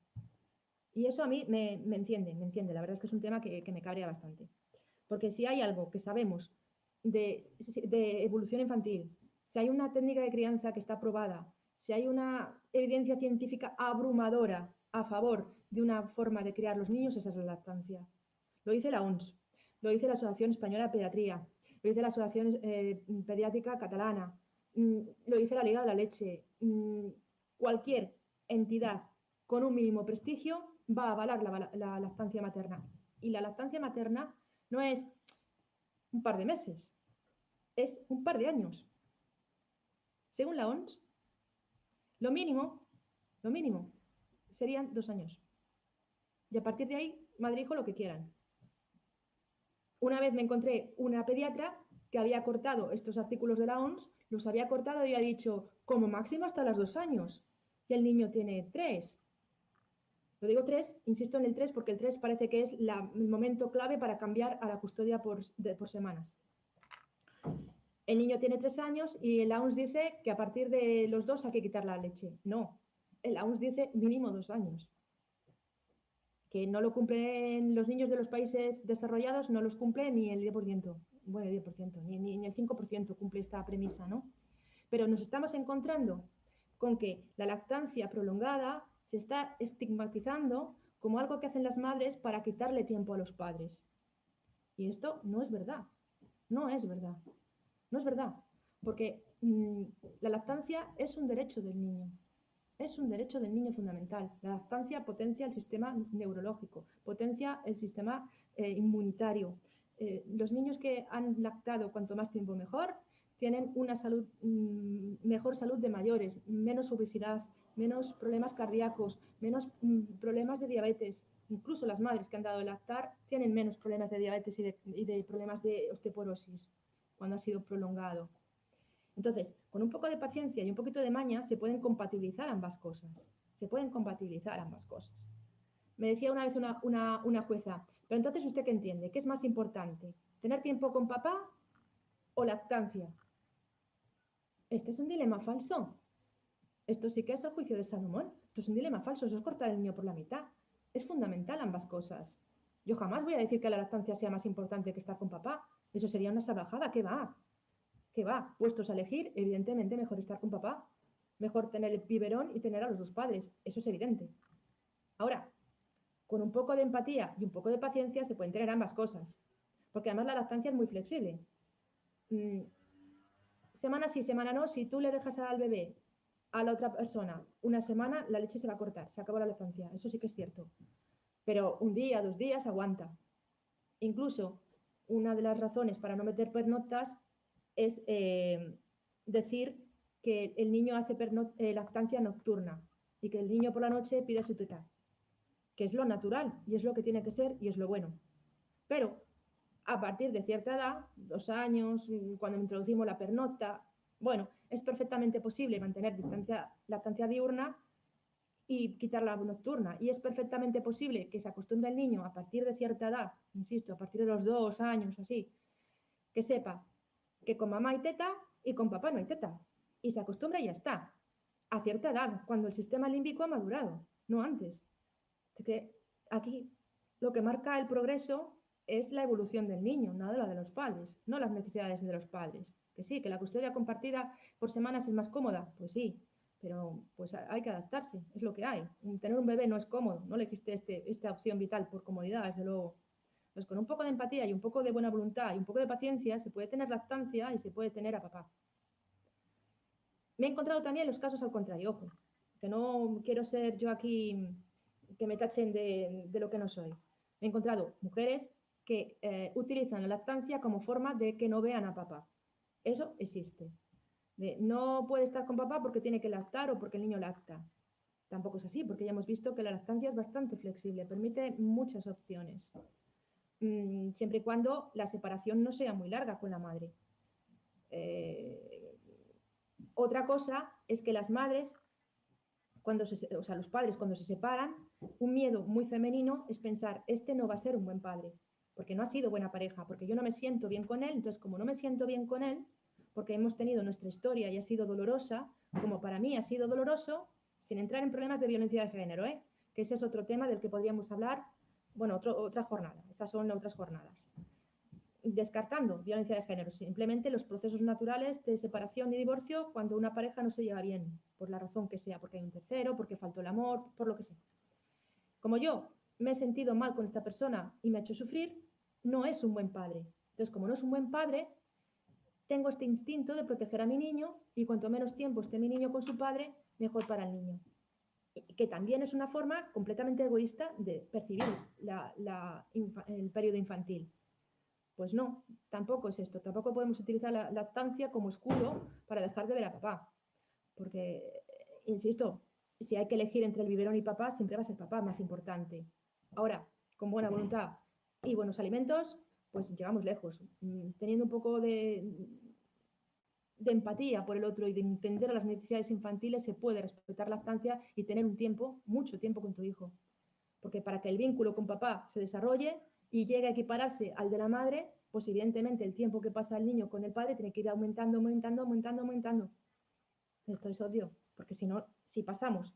Y eso a mí me enciende. La verdad es que es un tema que me cabrea bastante. Porque si hay algo que sabemos de evolución infantil, si hay una técnica de crianza que está probada, si hay una evidencia científica abrumadora a favor de una forma de criar los niños, esa es la lactancia. Lo dice la OMS, lo dice la Asociación Española de Pediatría, lo dice la Asociación Pediátrica Catalana, lo dice la Liga de la Leche. Cualquier entidad con un mínimo prestigio va a avalar la lactancia materna. Y la lactancia materna no es un par de meses, es un par de años. Según la OMS, lo mínimo serían 2 años. Y a partir de ahí, madre e hijo lo que quieran. Una vez me encontré una pediatra que había cortado estos artículos de la OMS, los había cortado y ha dicho, como máximo hasta los 2 años. Y el niño tiene 3. Lo digo 3, insisto en el 3 porque el 3 parece que es el momento clave para cambiar a la custodia por semanas. El niño tiene 3 años y el AUNS dice que a partir de los 2 hay que quitar la leche. No, el AUNS dice mínimo 2 años. Que no lo cumplen los niños de los países desarrollados, no los cumple ni el 10%, bueno, el 10%, ni el 5% cumple esta premisa, ¿no? Pero nos estamos encontrando con que la lactancia prolongada se está estigmatizando como algo que hacen las madres para quitarle tiempo a los padres. Y esto no es verdad, no es verdad, no es verdad, porque la lactancia es un derecho del niño. Es un derecho del niño fundamental. La lactancia potencia el sistema neurológico, potencia el sistema inmunitario. Los niños que han lactado cuanto más tiempo mejor tienen una salud, mejor salud de mayores, menos obesidad, menos problemas cardíacos, menos problemas de diabetes. Incluso las madres que han dado de lactar tienen menos problemas de diabetes y de problemas de osteoporosis cuando ha sido prolongado. Entonces, con un poco de paciencia y un poquito de maña se pueden compatibilizar ambas cosas. Se pueden compatibilizar ambas cosas. Me decía una vez una jueza, pero entonces ¿usted qué entiende? ¿Qué es más importante? ¿Tener tiempo con papá o lactancia? Este es un dilema falso. Esto sí que es el juicio de Salomón. Esto es un dilema falso. Eso es cortar el niño por la mitad. Es fundamental ambas cosas. Yo jamás voy a decir que la lactancia sea más importante que estar con papá. Eso sería una salvajada. ¿Qué va? ¿Qué va? Puestos a elegir, evidentemente mejor estar con papá. Mejor tener el biberón y tener a los dos padres. Eso es evidente. Ahora, con un poco de empatía y un poco de paciencia se pueden tener ambas cosas. Porque además la lactancia es muy flexible. Semana sí, semana no, si tú le dejas al bebé a la otra persona una semana, la leche se va a cortar, se acabó la lactancia. Eso sí que es cierto. Pero un día, 2 días, aguanta. Incluso una de las razones para no meter pernoctas es decir que el niño hace lactancia nocturna y que el niño por la noche pide su teta, que es lo natural y es lo que tiene que ser y es lo bueno. Pero a partir de cierta edad, 2 años, cuando introducimos la pernocta, bueno, es perfectamente posible mantener lactancia diurna y quitar la nocturna. Y es perfectamente posible que se acostumbre el niño a partir de cierta edad, insisto, a partir de los 2 años o así, que sepa que con mamá hay teta y con papá no hay teta. Y se acostumbra y ya está. A cierta edad, cuando el sistema límbico ha madurado, no antes. Es que aquí lo que marca el progreso es la evolución del niño, nada de la de los padres, no las necesidades de los padres. Que sí, que la custodia compartida por semanas es más cómoda, pues sí, pero pues hay que adaptarse, es lo que hay. Tener un bebé no es cómodo, no elegiste esta opción vital por comodidad, desde luego. Pues con un poco de empatía y un poco de buena voluntad y un poco de paciencia se puede tener lactancia y se puede tener a papá. Me he encontrado también los casos al contrario, ojo, que no quiero ser yo aquí que me tachen de lo que no soy. Me he encontrado mujeres que utilizan la lactancia como forma de que no vean a papá. Eso existe. No puede estar con papá porque tiene que lactar o porque el niño lacta. Tampoco es así, porque ya hemos visto que la lactancia es bastante flexible, permite muchas opciones, siempre y cuando la separación no sea muy larga con la madre. Otra cosa es que las madres o sea, los padres cuando se separan, un miedo muy femenino es pensar, este no va a ser un buen padre, porque no ha sido buena pareja, porque yo no me siento bien con él, entonces como no me siento bien con él, porque hemos tenido nuestra historia y ha sido dolorosa, como para mí ha sido doloroso, sin entrar en problemas de violencia de género, que ese es otro tema del que podríamos hablar, bueno, otra jornada, estas son otras jornadas. Descartando violencia de género, simplemente los procesos naturales de separación y divorcio cuando una pareja no se lleva bien, por la razón que sea, porque hay un tercero, porque faltó el amor, por lo que sea. Como yo me he sentido mal con esta persona y me ha hecho sufrir, no es un buen padre. Entonces, como no es un buen padre, tengo este instinto de proteger a mi niño y cuanto menos tiempo esté mi niño con su padre, mejor para el niño. Que también es una forma completamente egoísta de percibir el periodo infantil. Pues no, tampoco es esto. Tampoco podemos utilizar la lactancia como escudo para dejar de ver a papá. Porque, insisto, si hay que elegir entre el biberón y papá, siempre va a ser papá más importante. Ahora, con buena voluntad y buenos alimentos, pues llegamos lejos. Teniendo un poco de empatía por el otro y de entender las necesidades infantiles, se puede respetar la lactancia y tener un tiempo, mucho tiempo con tu hijo. Porque para que el vínculo con papá se desarrolle y llegue a equipararse al de la madre, pues evidentemente el tiempo que pasa el niño con el padre tiene que ir aumentando, aumentando, aumentando, aumentando. Esto es obvio, porque si no, si pasamos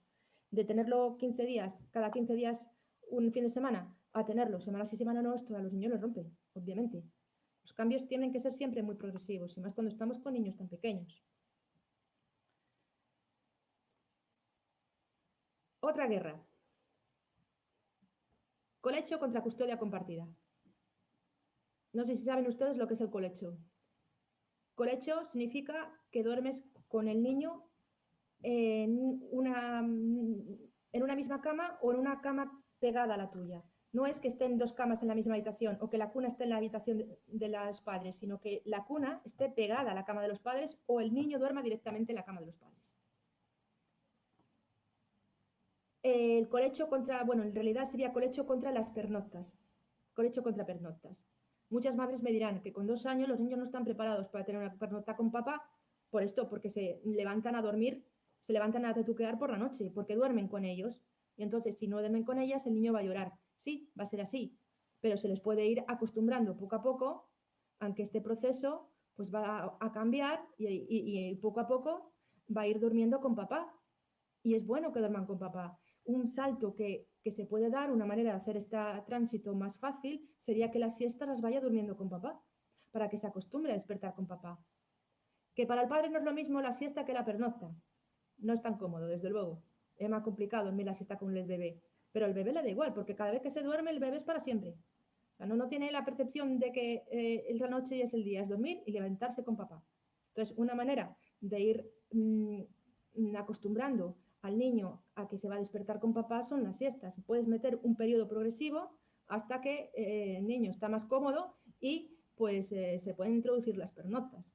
de tenerlo 15 días, cada 15 días un fin de semana, a tenerlo semana sí, semana no, esto a los niños les rompe, obviamente. Los cambios tienen que ser siempre muy progresivos, y más cuando estamos con niños tan pequeños. Otra guerra. Colecho contra custodia compartida. No sé si saben ustedes lo que es el colecho. Colecho significa que duermes con el niño en una misma cama o en una cama pegada a la tuya. No es que estén dos camas en la misma habitación o que la cuna esté en la habitación de los padres, sino que la cuna esté pegada a la cama de los padres o el niño duerma directamente en la cama de los padres. El colecho contra, bueno, en realidad sería colecho contra las pernoctas. Colecho contra pernoctas. Muchas madres me dirán que con 2 años los niños no están preparados para tener una pernocta con papá por esto, porque se levantan a dormir, se levantan a tetuquear por la noche, porque duermen con ellos. Y entonces, si no duermen con ellas, el niño va a llorar. Sí, va a ser así, pero se les puede ir acostumbrando poco a poco, aunque este proceso pues va a cambiar y poco a poco va a ir durmiendo con papá. Y es bueno que duerman con papá. Un salto que que se puede dar, una manera de hacer este tránsito más fácil, sería que las siestas las vaya durmiendo con papá, para que se acostumbre a despertar con papá. Que para el padre no es lo mismo la siesta que la pernocta. No es tan cómodo, desde luego. Es más complicado dormir la siesta con el bebé. Pero al bebé le da igual, porque cada vez que se duerme, el bebé es para siempre. O sea, no tiene la percepción de que es la noche y es el día, es dormir y levantarse con papá. Entonces, una manera de ir acostumbrando al niño a que se va a despertar con papá son las siestas. Puedes meter un periodo progresivo hasta que el niño está más cómodo y pues se pueden introducir las pernoctas.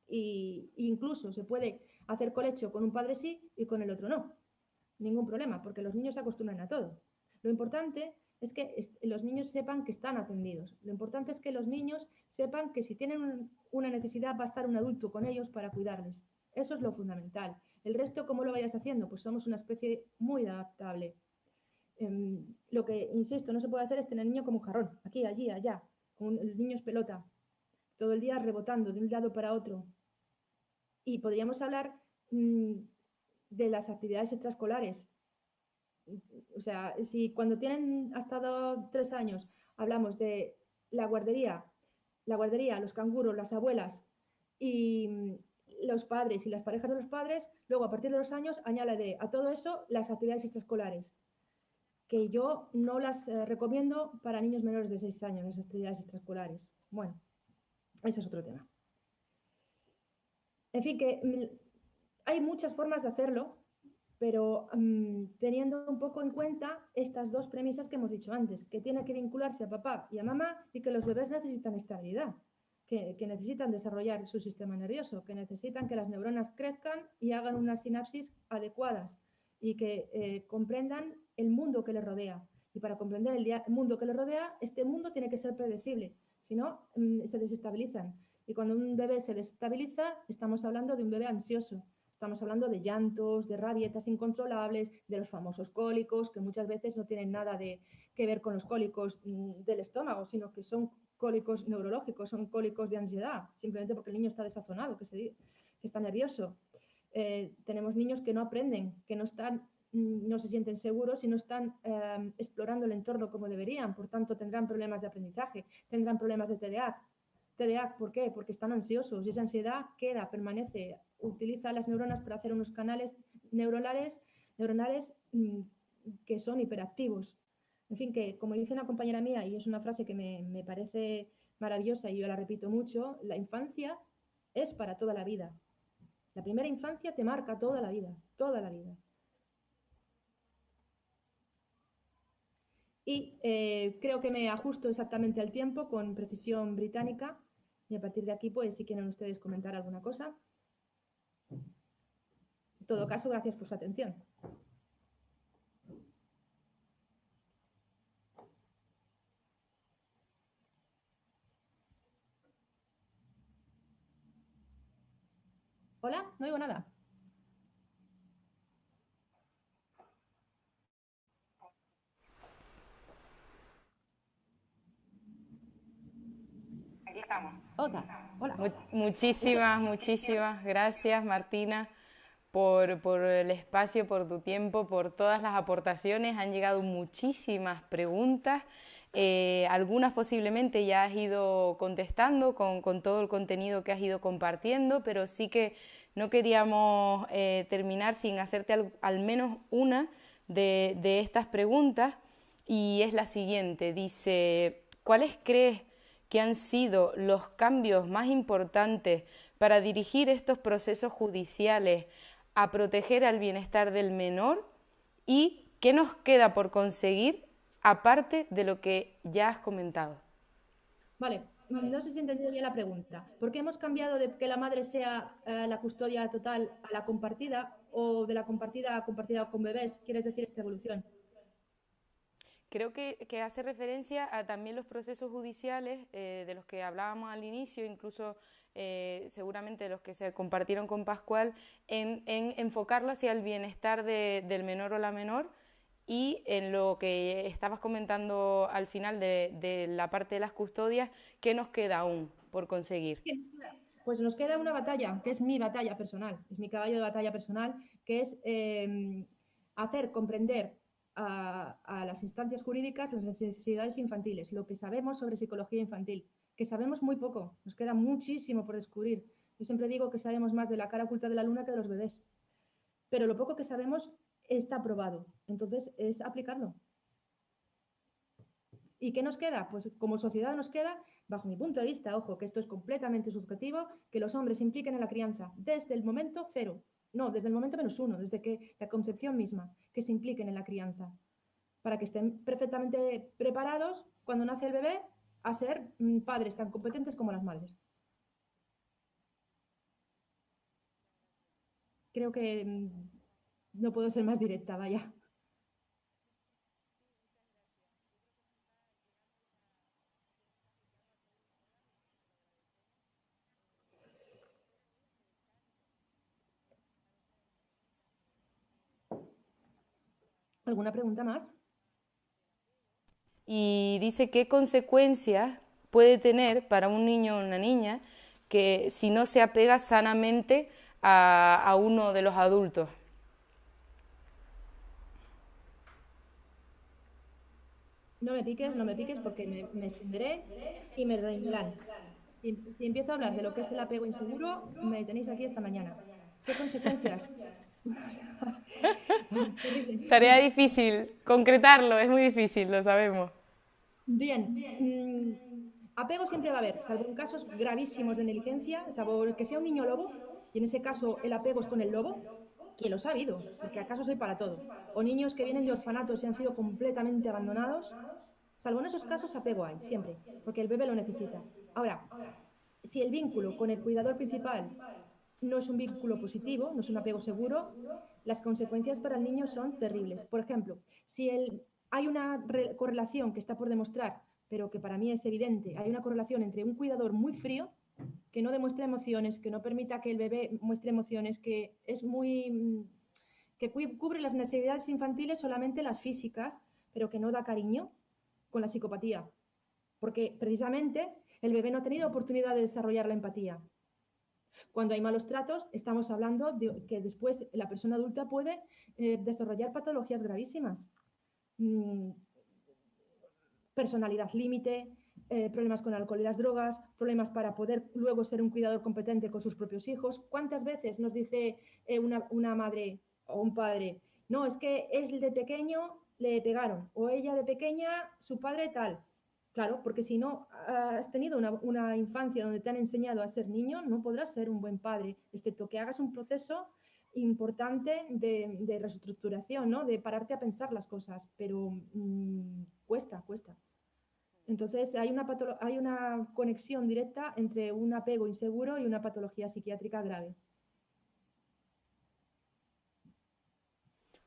Y incluso se puede hacer colecho con un padre sí y con el otro no. Ningún problema, porque los niños se acostumbran a todo. Lo importante es que los niños sepan que están atendidos. Lo importante es que los niños sepan que si tienen una necesidad va a estar un adulto con ellos para cuidarles. Eso es lo fundamental. El resto, ¿cómo lo vayas haciendo? Pues somos una especie muy adaptable. Lo que, insisto, no se puede hacer es tener al niño como un jarrón, aquí, allí, allá. El niño es pelota, todo el día rebotando de un lado para otro. Y podríamos hablar de las actividades extraescolares. O sea, si cuando tienen hasta 3 años hablamos de la guardería, los canguros, las abuelas y los padres y las parejas de los padres, luego a partir de los años añade a todo eso las actividades extraescolares, que yo no las recomiendo para niños menores de 6 años, las actividades extraescolares. Bueno, ese es otro tema. En fin, que hay muchas formas de hacerlo, pero teniendo un poco en cuenta estas dos premisas que hemos dicho antes, que tiene que vincularse a papá y a mamá y que los bebés necesitan estabilidad, que necesitan desarrollar su sistema nervioso, que necesitan que las neuronas crezcan y hagan unas sinapsis adecuadas y que comprendan el mundo que les rodea. Y para comprender el mundo que les rodea, este mundo tiene que ser predecible, si no, se desestabilizan. Y cuando un bebé se desestabiliza, estamos hablando de un bebé ansioso. Estamos hablando de llantos, de rabietas incontrolables, de los famosos cólicos, que muchas veces no tienen nada que ver con los cólicos del estómago, sino que son cólicos neurológicos, son cólicos de ansiedad, simplemente porque el niño está desazonado, que está nervioso. Tenemos niños que no aprenden, que no se sienten seguros y no están explorando el entorno como deberían, por tanto tendrán problemas de aprendizaje, tendrán problemas de TDAH. TDAH, ¿por qué? Porque están ansiosos y esa ansiedad permanece, utiliza las neuronas para hacer unos canales neuronales que son hiperactivos. En fin, que como dice una compañera mía, y es una frase que me parece maravillosa y yo la repito mucho, la infancia es para toda la vida. La primera infancia te marca toda la vida, toda la vida. Y creo que me ajusto exactamente al tiempo con precisión británica y a partir de aquí, pues si quieren ustedes comentar alguna cosa. En todo caso, gracias por su atención. Hola, no oigo nada. Aquí estamos. Hola. Muchísimas gracias, Martina, por el espacio, por tu tiempo, por todas las aportaciones. Han llegado muchísimas preguntas. Algunas posiblemente ya has ido contestando con todo el contenido que has ido compartiendo, pero sí que no queríamos terminar sin hacerte al menos una de estas preguntas, y es la siguiente. Dice, ¿cuáles crees que han sido los cambios más importantes para dirigir estos procesos judiciales a proteger al bienestar del menor, y qué nos queda por conseguir aparte de lo que ya has comentado? Vale, no sé si he entendido bien la pregunta. ¿Por qué hemos cambiado de que la madre sea la custodia total a la compartida o de la compartida a compartida con bebés? ¿Quieres decir esta evolución? Creo que hace referencia a también los procesos judiciales de los que hablábamos al inicio, incluso seguramente los que se compartieron con Pascual, en enfocarlo hacia el bienestar del menor o la menor, y en lo que estabas comentando al final de la parte de las custodias, ¿qué nos queda aún por conseguir? Pues nos queda una batalla, que es mi batalla personal, es mi caballo de batalla personal, que es hacer comprender a las instancias jurídicas las necesidades infantiles, lo que sabemos sobre psicología infantil, que sabemos muy poco, nos queda muchísimo por descubrir. Yo siempre digo que sabemos más de la cara oculta de la luna que de los bebés, pero lo poco que sabemos está probado, entonces es aplicarlo. ¿Y qué nos queda? Pues como sociedad nos queda, bajo mi punto de vista, ojo, que esto es completamente subjetivo, que los hombres se impliquen en la crianza desde el momento cero, no, desde el momento -1, desde que la concepción misma, que se impliquen en la crianza, para que estén perfectamente preparados cuando nace el bebé a ser padres tan competentes como las madres. Creo que no puedo ser más directa, vaya. ¿Alguna pregunta más? Y dice qué consecuencias puede tener para un niño o una niña que si no se apega sanamente a uno de los adultos. No me piques porque me extenderé y me reñirán. Si empiezo a hablar de lo que es el apego inseguro, me tenéis aquí esta mañana. ¿Qué consecuencias? Terrible. Tarea difícil, concretarlo es muy difícil, lo sabemos. Bien, apego siempre va a haber, salvo en casos gravísimos de negligencia, salvo que sea un niño lobo, y en ese caso el apego es con el lobo, que los ha habido, porque acaso soy para todo. O niños que vienen de orfanatos y han sido completamente abandonados, salvo en esos casos apego hay, siempre, porque el bebé lo necesita. Ahora, si el vínculo con el cuidador principal no es un vínculo positivo, no es un apego seguro, las consecuencias para el niño son terribles. Por ejemplo, si hay una correlación que está por demostrar, pero que para mí es evidente, hay una correlación entre un cuidador muy frío, que no demuestra emociones, que no permita que el bebé muestre emociones, que es muy que cubre las necesidades infantiles solamente las físicas, pero que no da cariño, con la psicopatía. Porque precisamente el bebé no ha tenido oportunidad de desarrollar la empatía. Cuando hay malos tratos, estamos hablando de que después la persona adulta puede desarrollar patologías gravísimas. Personalidad límite, problemas con el alcohol y las drogas, problemas para poder luego ser un cuidador competente con sus propios hijos. ¿Cuántas veces nos dice una madre o un padre, no, es que él de pequeño le pegaron, o ella de pequeña, su padre tal? Claro, porque si no has tenido una infancia donde te han enseñado a ser niño, no podrás ser un buen padre, excepto que hagas un proceso importante de reestructuración, ¿no? De pararte a pensar las cosas, pero cuesta. Entonces hay una conexión directa entre un apego inseguro y una patología psiquiátrica grave.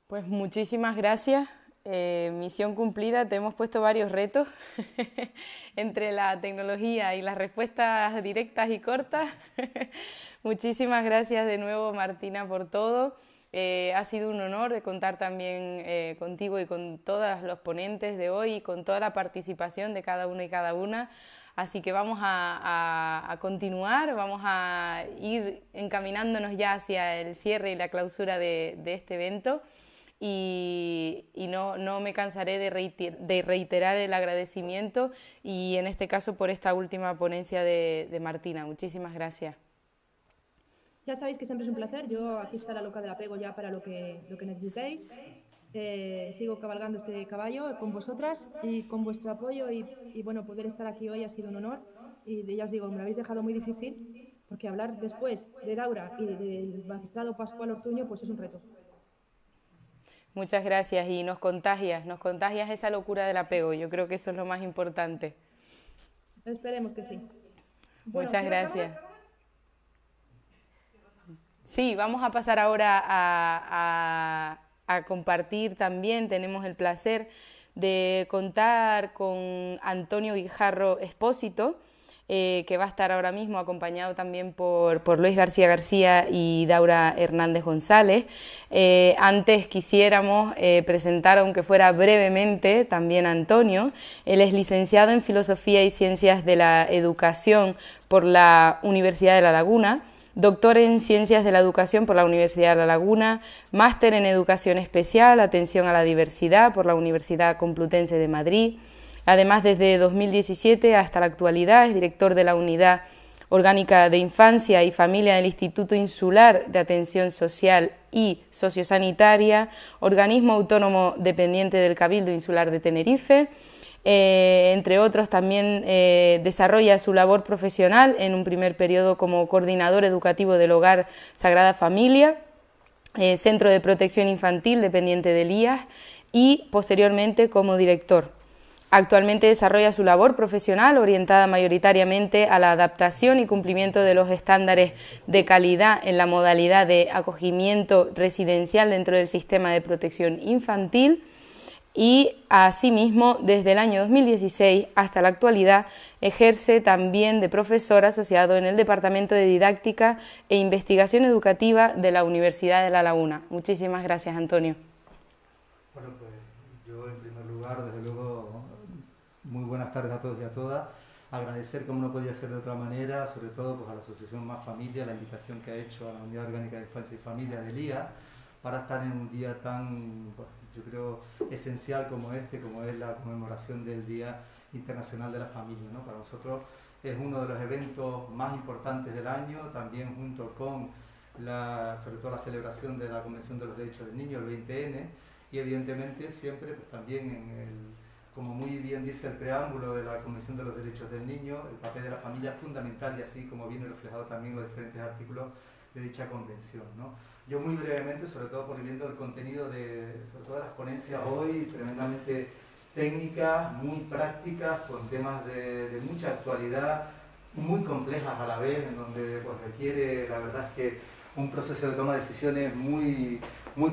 Pues muchísimas gracias. Misión cumplida, te hemos puesto varios retos entre la tecnología y las respuestas directas y cortas. Muchísimas gracias de nuevo, Martina, por todo. Ha sido un honor de contar también contigo y con todos los ponentes de hoy y con toda la participación de cada uno y cada una. Así que vamos a continuar, vamos a ir encaminándonos ya hacia el cierre y la clausura de este evento. Y no me cansaré de reiterar el agradecimiento y en este caso por esta última ponencia de Martina. Muchísimas gracias. Ya sabéis que siempre es un placer, yo aquí está la loca del apego ya para lo que necesitéis. Sigo cabalgando este caballo con vosotras y con vuestro apoyo y bueno, poder estar aquí hoy ha sido un honor y ya os digo, me lo habéis dejado muy difícil porque hablar después de Daura y del magistrado Pascual Ortuño pues es un reto. Muchas gracias y nos contagias esa locura del apego, yo creo que eso es lo más importante. Esperemos que sí. Bueno, muchas gracias. Sí, vamos a pasar ahora a compartir también, tenemos el placer de contar con Antonio Guijarro Espósito, que va a estar ahora mismo acompañado también por Luis García García y Daura Hernández González. Antes quisiéramos presentar, aunque fuera brevemente, también a Antonio. Él es licenciado en Filosofía y Ciencias de la Educación por la Universidad de La Laguna, doctor en Ciencias de la Educación por la Universidad de La Laguna, máster en Educación Especial, Atención a la Diversidad por la Universidad Complutense de Madrid. Además, desde 2017 hasta la actualidad es director de la Unidad Orgánica de Infancia y Familia del Instituto Insular de Atención Social y Sociosanitaria, organismo autónomo dependiente del Cabildo Insular de Tenerife. Entre otros, también desarrolla su labor profesional en un primer periodo como coordinador educativo del Hogar Sagrada Familia, Centro de Protección Infantil dependiente del IAS, y posteriormente como director. Actualmente desarrolla su labor profesional orientada mayoritariamente a la adaptación y cumplimiento de los estándares de calidad en la modalidad de acogimiento residencial dentro del sistema de protección infantil, y asimismo desde el año 2016 hasta la actualidad ejerce también de profesor asociado en el Departamento de Didáctica e Investigación Educativa de la Universidad de La Laguna. Muchísimas gracias, Antonio. Bueno, pues yo en primer lugar, desde luego, muy buenas tardes a todos y a todas. Agradecer, como no podía ser de otra manera, sobre todo pues, a la Asociación Más Familia, la invitación que ha hecho a la Unidad Orgánica de Infancia y Familia del IA para estar en un día tan, pues, yo creo, esencial como este, como es la conmemoración del Día Internacional de la Familia, ¿no? Para nosotros es uno de los eventos más importantes del año, también junto con sobre todo la celebración de la Convención de los Derechos del Niño, el 20N, y evidentemente siempre pues, también como muy bien dice el preámbulo de la Convención de los Derechos del Niño, el papel de la familia es fundamental y así como viene reflejado también en los diferentes artículos de dicha convención, ¿no? Yo muy brevemente, sobre todo por viendo el contenido de sobre todo las ponencias hoy, tremendamente técnicas, muy prácticas, con temas de mucha actualidad, muy complejas a la vez, en donde pues, requiere, la verdad es que un proceso de toma de decisiones muy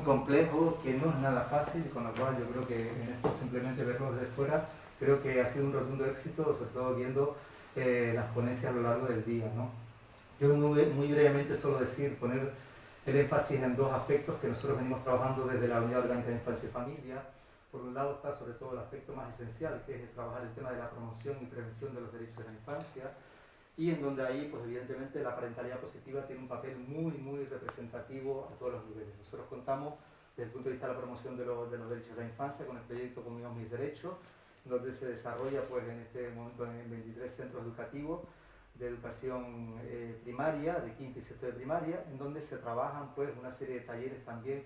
complejo, que no es nada fácil, con lo cual yo creo que en esto simplemente verlo desde fuera, creo que ha sido un rotundo éxito, sobre todo viendo las ponencias a lo largo del día, ¿no? Yo muy brevemente solo poner el énfasis en dos aspectos que nosotros venimos trabajando desde la Unidad Orgánica de Infancia y Familia. Por un lado está sobre todo el aspecto más esencial, que es trabajar el tema de la promoción y prevención de los derechos de la infancia, y en donde ahí, pues evidentemente, la parentalidad positiva tiene un papel muy representativo a todos los niveles. Nosotros contamos, desde el punto de vista de la promoción de los derechos de la infancia, con el proyecto Conmigo Mis Derechos, donde se desarrolla, pues en este momento, en 23 centros educativos de educación primaria, de quinto y sexto de primaria, en donde se trabajan, pues, una serie de talleres también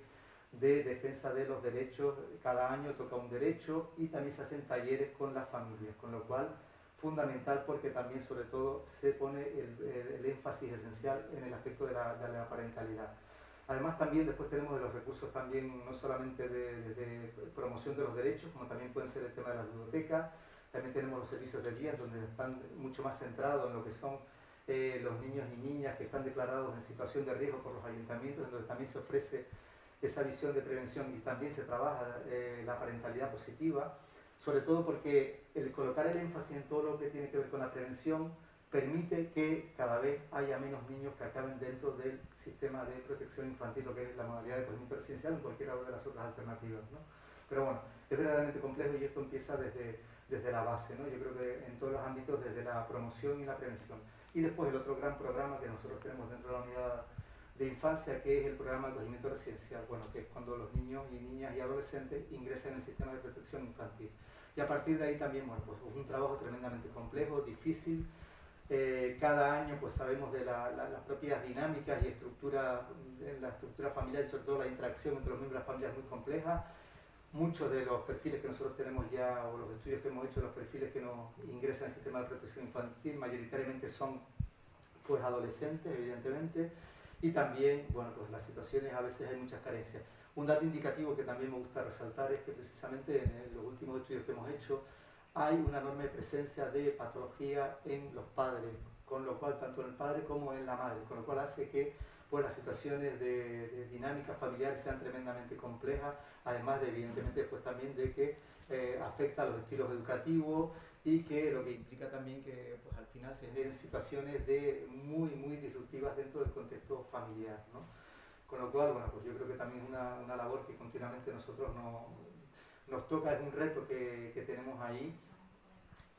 de defensa de los derechos. Cada año toca un derecho y también se hacen talleres con las familias, con lo cual fundamental porque también sobre todo se pone el énfasis esencial en el aspecto de la parentalidad. Además también después tenemos de los recursos también no solamente de promoción de los derechos, como también pueden ser el tema de las bibliotecas, también tenemos los servicios de día donde están mucho más centrados en lo que son los niños y niñas que están declarados en situación de riesgo por los ayuntamientos, en donde también se ofrece esa visión de prevención y también se trabaja la parentalidad positiva, sobre todo porque el colocar el énfasis en todo lo que tiene que ver con la prevención permite que cada vez haya menos niños que acaben dentro del sistema de protección infantil, lo que es la modalidad de acogimiento residencial en cualquiera de las otras alternativas, ¿no? Pero bueno, es verdaderamente complejo y esto empieza desde la base, ¿no? Yo creo que en todos los ámbitos, desde la promoción y la prevención. Y después el otro gran programa que nosotros tenemos dentro de la unidad de infancia, que es el programa de acogimiento residencial, bueno, que es cuando los niños y niñas y adolescentes ingresan en el sistema de protección infantil. Y a partir de ahí también, bueno, pues es un trabajo tremendamente complejo, difícil. Cada año pues sabemos de las propias dinámicas y la estructura familiar y sobre todo la interacción entre los miembros de la familia es muy compleja. Muchos de los perfiles que nosotros tenemos ya, o los estudios que hemos hecho, los perfiles que nos ingresan al sistema de protección infantil, mayoritariamente son pues adolescentes, evidentemente, y también, bueno, pues las situaciones a veces hay muchas carencias. Un dato indicativo que también me gusta resaltar es que precisamente en los últimos estudios que hemos hecho hay una enorme presencia de patología en los padres, con lo cual tanto en el padre como en la madre, con lo cual hace que pues, las situaciones de dinámica familiar sean tremendamente complejas, además de evidentemente pues, también de que afecta a los estilos educativos y que lo que implica también que pues, al final se generen situaciones muy disruptivas dentro del contexto familiar, ¿no? Con lo cual, bueno, pues yo creo que también es una labor que continuamente nosotros nos toca, es un reto que tenemos ahí.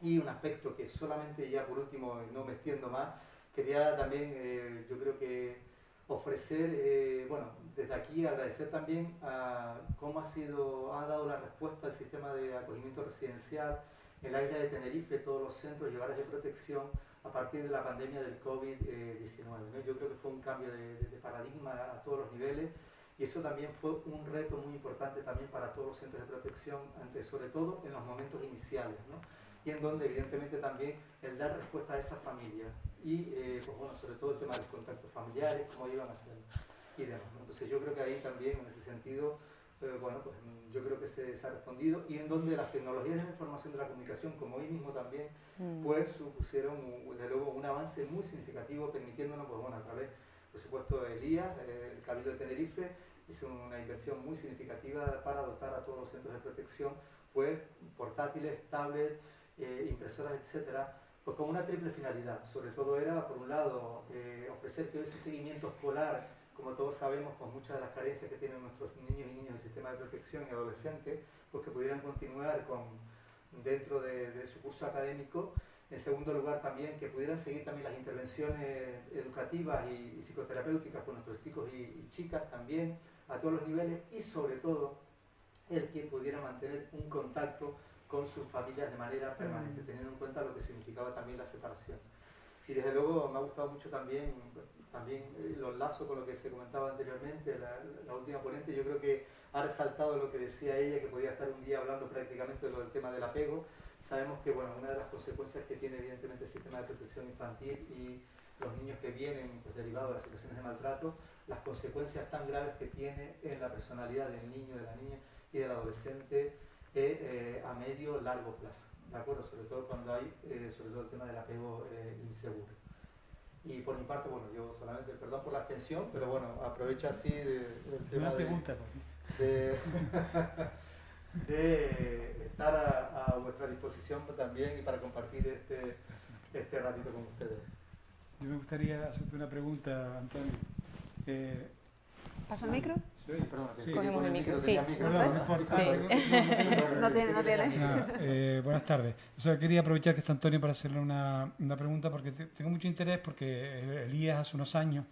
Y un aspecto que solamente ya por último, no me extiendo más, Quería también, yo creo que ofrecer, bueno, desde aquí agradecer también a cómo ha dado la respuesta al sistema de acogimiento residencial en la isla de Tenerife, todos los centros y hogares de protección a partir de la pandemia del COVID-19, ¿no? Yo creo que fue un cambio de paradigma a todos los niveles y eso también fue un reto muy importante también para todos los centros de protección, sobre todo en los momentos iniciales, ¿no? Y en donde evidentemente también el dar respuesta a esas familias y pues bueno, sobre todo el tema de los contactos familiares, cómo iban a ser y demás, ¿no? Entonces yo creo que ahí también en ese sentido, bueno, pues yo creo que se ha respondido y en donde las tecnologías de la información de la comunicación, como hoy mismo también, pues supusieron desde luego un avance muy significativo, permitiéndonos, pues bueno, a través, por supuesto, de Elías, el Cabildo de Tenerife, hizo una inversión muy significativa para dotar a todos los centros de protección, pues portátiles, tablets, impresoras, etcétera, pues con una triple finalidad. Sobre todo era, por un lado, ofrecer que ese seguimiento escolar, como todos sabemos, con muchas de las carencias que tienen nuestros niños y niñas del sistema de protección y adolescentes, pues que pudieran continuar dentro de su curso académico. En segundo lugar, también que pudieran seguir también las intervenciones educativas y psicoterapéuticas con nuestros chicos y chicas también, a todos los niveles, y sobre todo, el que pudiera mantener un contacto con sus familias de manera permanente, teniendo en cuenta lo que significaba también la separación. Y desde luego me ha gustado mucho también los lazos con lo que se comentaba anteriormente, la última ponente. Yo creo que ha resaltado lo que decía ella, que podía estar un día hablando prácticamente de lo del tema del apego. Sabemos que bueno, una de las consecuencias que tiene evidentemente el sistema de protección infantil y los niños que vienen pues, derivados de las situaciones de maltrato, las consecuencias tan graves que tiene en la personalidad del niño, de la niña y del adolescente a medio largo plazo, ¿de acuerdo? Sobre todo cuando hay, sobre todo el tema del apego inseguro. Y por mi parte, bueno, yo solamente, perdón por la extensión, pero bueno, aprovecho así del tema de estar a vuestra disposición también y para compartir este ratito con ustedes. Yo me gustaría hacerte una pregunta, Antonio. ¿Paso el micro? Sí, perdón. Sí. Cogemos el micro, sí. No tiene. Buenas tardes. O sea, quería aprovechar que está Antonio para hacerle una pregunta porque tengo mucho interés porque Elías hace unos años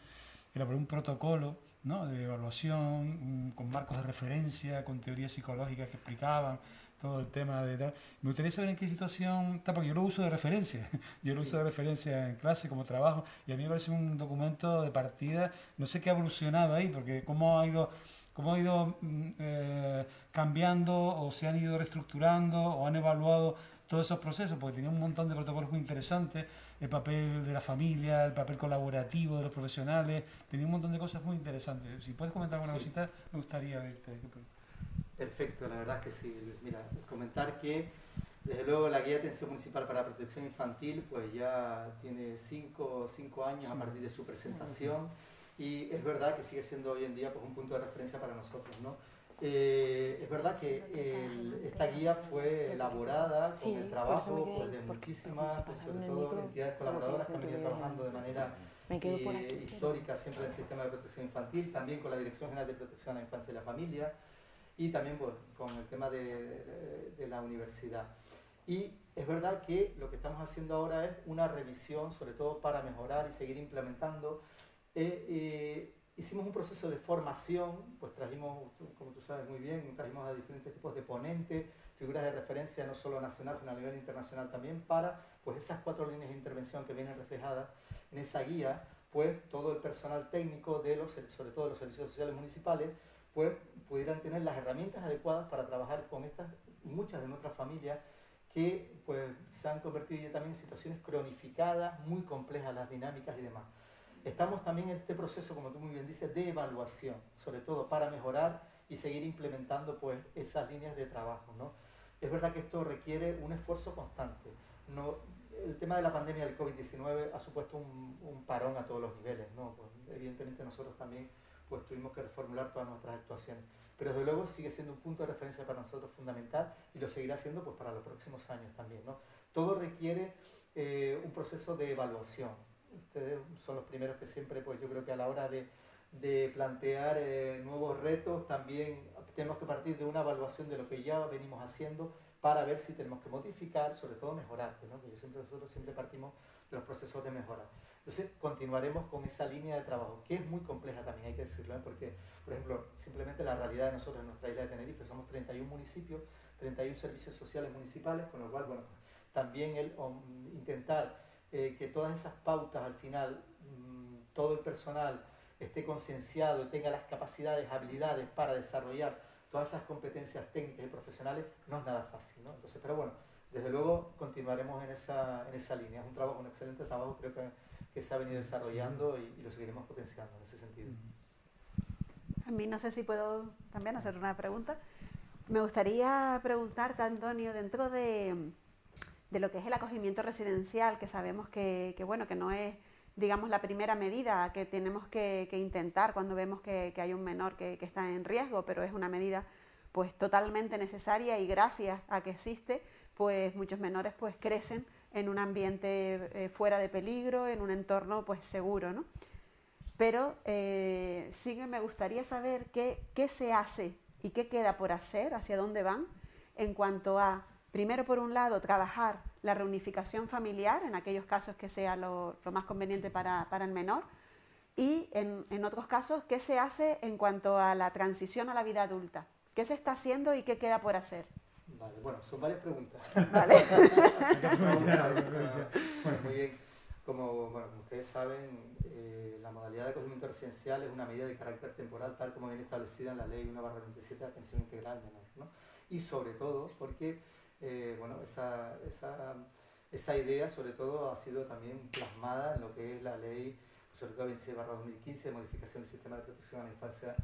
elaboró un protocolo, ¿no?, de evaluación con marcos de referencia, con teorías psicológicas que explicaban todo el tema de tal. Me gustaría saber en qué situación está, porque yo lo uso de referencia. Yo lo uso de referencia en clase, como trabajo, y a mí me parece un documento de partida. No sé qué ha evolucionado ahí, porque cómo ha ido cambiando o se han ido reestructurando o han evaluado todos esos procesos, porque tenía un montón de protocolos muy interesantes, el papel de la familia, el papel colaborativo de los profesionales, tenía un montón de cosas muy interesantes. Si puedes comentar alguna cosita, me gustaría verte. Perfecto, la verdad es que sí. Mira, comentar que desde luego la Guía de Atención Municipal para la Protección Infantil pues ya tiene 5 años a partir de su presentación y es verdad que sigue siendo hoy en día pues, un punto de referencia para nosotros, ¿no? Es verdad que esta guía fue elaborada con el trabajo pues, de muchísimas, pues, sobre todo entidades colaboradoras que han venido trabajando de manera histórica siempre en el sistema de protección infantil, también con la Dirección General de Protección a la Infancia y la Familia, y también pues, con el tema de la universidad. Y es verdad que lo que estamos haciendo ahora es una revisión, sobre todo para mejorar y seguir implementando. Hicimos un proceso de formación, pues trajimos, como tú sabes muy bien, trajimos a diferentes tipos de ponentes, figuras de referencia no solo nacional, sino a nivel internacional también, para pues, esas 4 líneas de intervención que vienen reflejadas en esa guía, pues todo el personal técnico, sobre todo de los servicios sociales municipales, pues pudieran tener las herramientas adecuadas para trabajar con estas, muchas de nuestras familias que pues, se han convertido ya también en situaciones cronificadas, muy complejas las dinámicas y demás. Estamos también en este proceso, como tú muy bien dices, de evaluación, sobre todo para mejorar y seguir implementando pues, esas líneas de trabajo, ¿no? Es verdad que esto requiere un esfuerzo constante. El tema de la pandemia del COVID-19 ha supuesto un parón a todos los niveles, ¿no? Pues, evidentemente nosotros también pues tuvimos que reformular todas nuestras actuaciones. Pero desde luego sigue siendo un punto de referencia para nosotros fundamental y lo seguirá siendo pues, para los próximos años también, ¿no? Todo requiere un proceso de evaluación. Ustedes son los primeros que siempre, pues yo creo que a la hora de plantear nuevos retos, también tenemos que partir de una evaluación de lo que ya venimos haciendo para ver si tenemos que modificar, sobre todo mejorar, ¿no? Porque nosotros siempre partimos de los procesos de mejora. Entonces continuaremos con esa línea de trabajo, que es muy compleja también, hay que decirlo, ¿eh? Porque, por ejemplo, simplemente la realidad de nosotros en nuestra isla de Tenerife, somos 31 municipios, 31 servicios sociales municipales, con lo cual, bueno, también intentar que todas esas pautas al final, todo el personal esté concienciado y tenga las capacidades, habilidades para desarrollar todas esas competencias técnicas y profesionales, no es nada fácil, ¿no? Entonces, pero bueno, desde luego continuaremos en esa línea. Es un excelente trabajo, creo que se ha venido desarrollando y lo seguiremos potenciando en ese sentido. A mí no sé si puedo también hacer una pregunta. Me gustaría preguntarte, Antonio, dentro de lo que es el acogimiento residencial, que sabemos que bueno, que no es, digamos, la primera medida que tenemos que intentar cuando vemos que hay un menor que está en riesgo, pero es una medida pues totalmente necesaria, y gracias a que existe, pues muchos menores pues crecen en un ambiente fuera de peligro, en un entorno pues seguro, ¿no? Pero sí que me gustaría saber qué se hace y qué queda por hacer, hacia dónde van, en cuanto a, primero, por un lado, trabajar la reunificación familiar, en aquellos casos que sea lo más conveniente para el menor, y en otros casos, qué se hace en cuanto a la transición a la vida adulta. ¿Qué se está haciendo y qué queda por hacer? Vale, bueno, son varias preguntas. Vale. Bueno, muy bien. Como ustedes saben, la modalidad de acogimiento residencial es una medida de carácter temporal, tal como viene establecida en la Ley 1/97 de Atención Integral Menor, ¿no? Y sobre todo porque bueno, esa idea sobre todo ha sido también plasmada en lo que es la Ley, sobre todo 26/2015, de modificación del sistema de protección a la infancia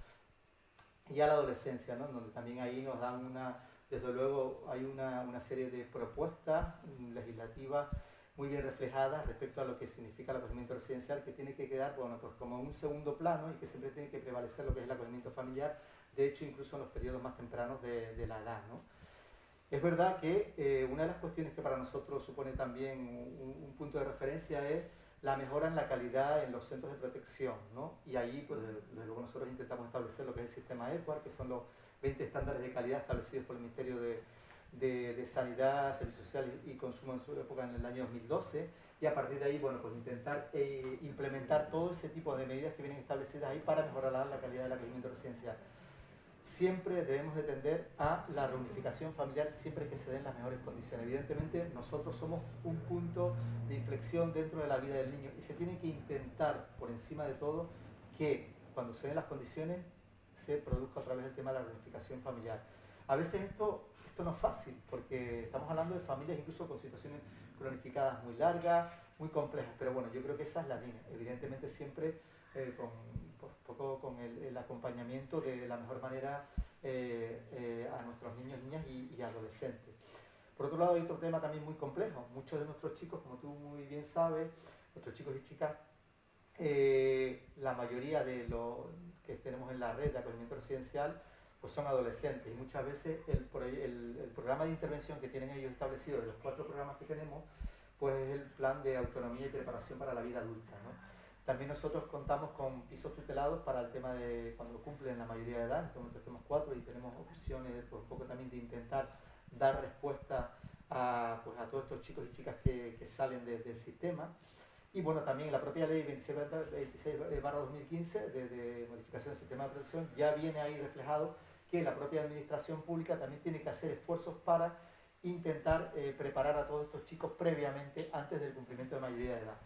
y a la adolescencia, ¿no? Donde también ahí nos dan desde luego hay una serie de propuestas legislativas muy bien reflejadas respecto a lo que significa el acogimiento residencial, que tiene que quedar, bueno, pues como un segundo plano, y que siempre tiene que prevalecer lo que es el acogimiento familiar, de hecho incluso en los periodos más tempranos de la edad, ¿no? Es verdad que una de las cuestiones que para nosotros supone también un punto de referencia es la mejora en la calidad en los centros de protección, ¿no? Y ahí, pues, desde luego nosotros intentamos establecer lo que es el sistema EQUAR, que son los 20 estándares de calidad establecidos por el Ministerio de Sanidad, Servicios Sociales y Consumo en su época, en el año 2012, y a partir de ahí, bueno, pues intentar implementar todo ese tipo de medidas que vienen establecidas ahí para mejorar la calidad del acogimiento residencial. Siempre debemos de tender a la reunificación familiar siempre que se den las mejores condiciones. Evidentemente, nosotros somos un punto de inflexión dentro de la vida del niño y se tiene que intentar, por encima de todo, que cuando se den las condiciones se produzca a través del tema de la reunificación familiar. A veces esto no es fácil, porque estamos hablando de familias incluso con situaciones cronificadas muy largas, muy complejas, pero bueno, yo creo que esa es la línea. Evidentemente siempre con el acompañamiento de la mejor manera a nuestros niños, niñas y adolescentes. Por otro lado, hay otro tema también muy complejo. Muchos de nuestros chicos, como tú muy bien sabes, nuestros chicos y chicas, la mayoría de los que tenemos en la red de acogimiento residencial, pues son adolescentes, y muchas veces el programa de intervención que tienen ellos establecido, de los 4 programas que tenemos, pues es el plan de autonomía y preparación para la vida adulta, ¿no? También nosotros contamos con pisos tutelados para el tema de cuando cumplen la mayoría de edad. En este momento tenemos 4 y tenemos opciones por un poco también de intentar dar respuesta pues a todos estos chicos y chicas que salen del sistema. Y bueno, también la propia ley 26/2015 de modificación del sistema de protección ya viene ahí reflejado que la propia administración pública también tiene que hacer esfuerzos para intentar preparar a todos estos chicos previamente antes del cumplimiento de mayoría de edad.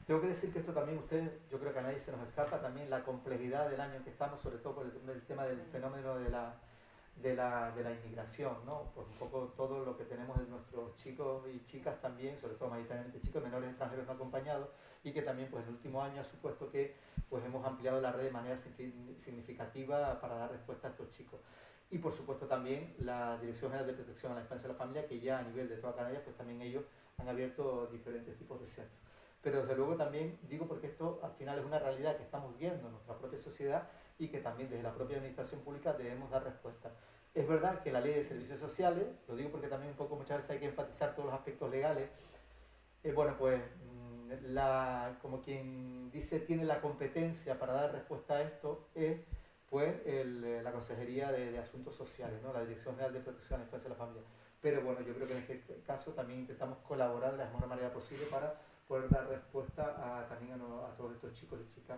Tengo que decir que esto también, yo creo que a nadie se nos escapa también la complejidad del año en que estamos, sobre todo por el tema del fenómeno de la inmigración, ¿no? Por un poco todo lo que tenemos de nuestros chicos y chicas también, sobre todo mayoritariamente chicos, menores extranjeros no acompañados, y que también pues, en el último año ha supuesto que pues, hemos ampliado la red de manera significativa para dar respuesta a estos chicos. Y por supuesto también la Dirección General de Protección a la Infancia y a la Familia, que ya a nivel de toda Canarias, pues también ellos han abierto diferentes tipos de centros. Pero desde luego también digo porque esto al final es una realidad que estamos viendo en nuestra propia sociedad y que también desde la propia administración pública debemos dar respuesta. Es verdad que la ley de servicios sociales, lo digo porque también un poco muchas veces hay que enfatizar todos los aspectos legales, bueno pues como quien dice tiene la competencia para dar respuesta a esto es pues la Consejería de Asuntos Sociales, ¿no? La Dirección General de Protección a la Infancia y a la Familia. pero bueno, yo creo que en este caso también intentamos colaborar de la mejor manera posible para poder dar respuesta también a todos estos chicos y chicas,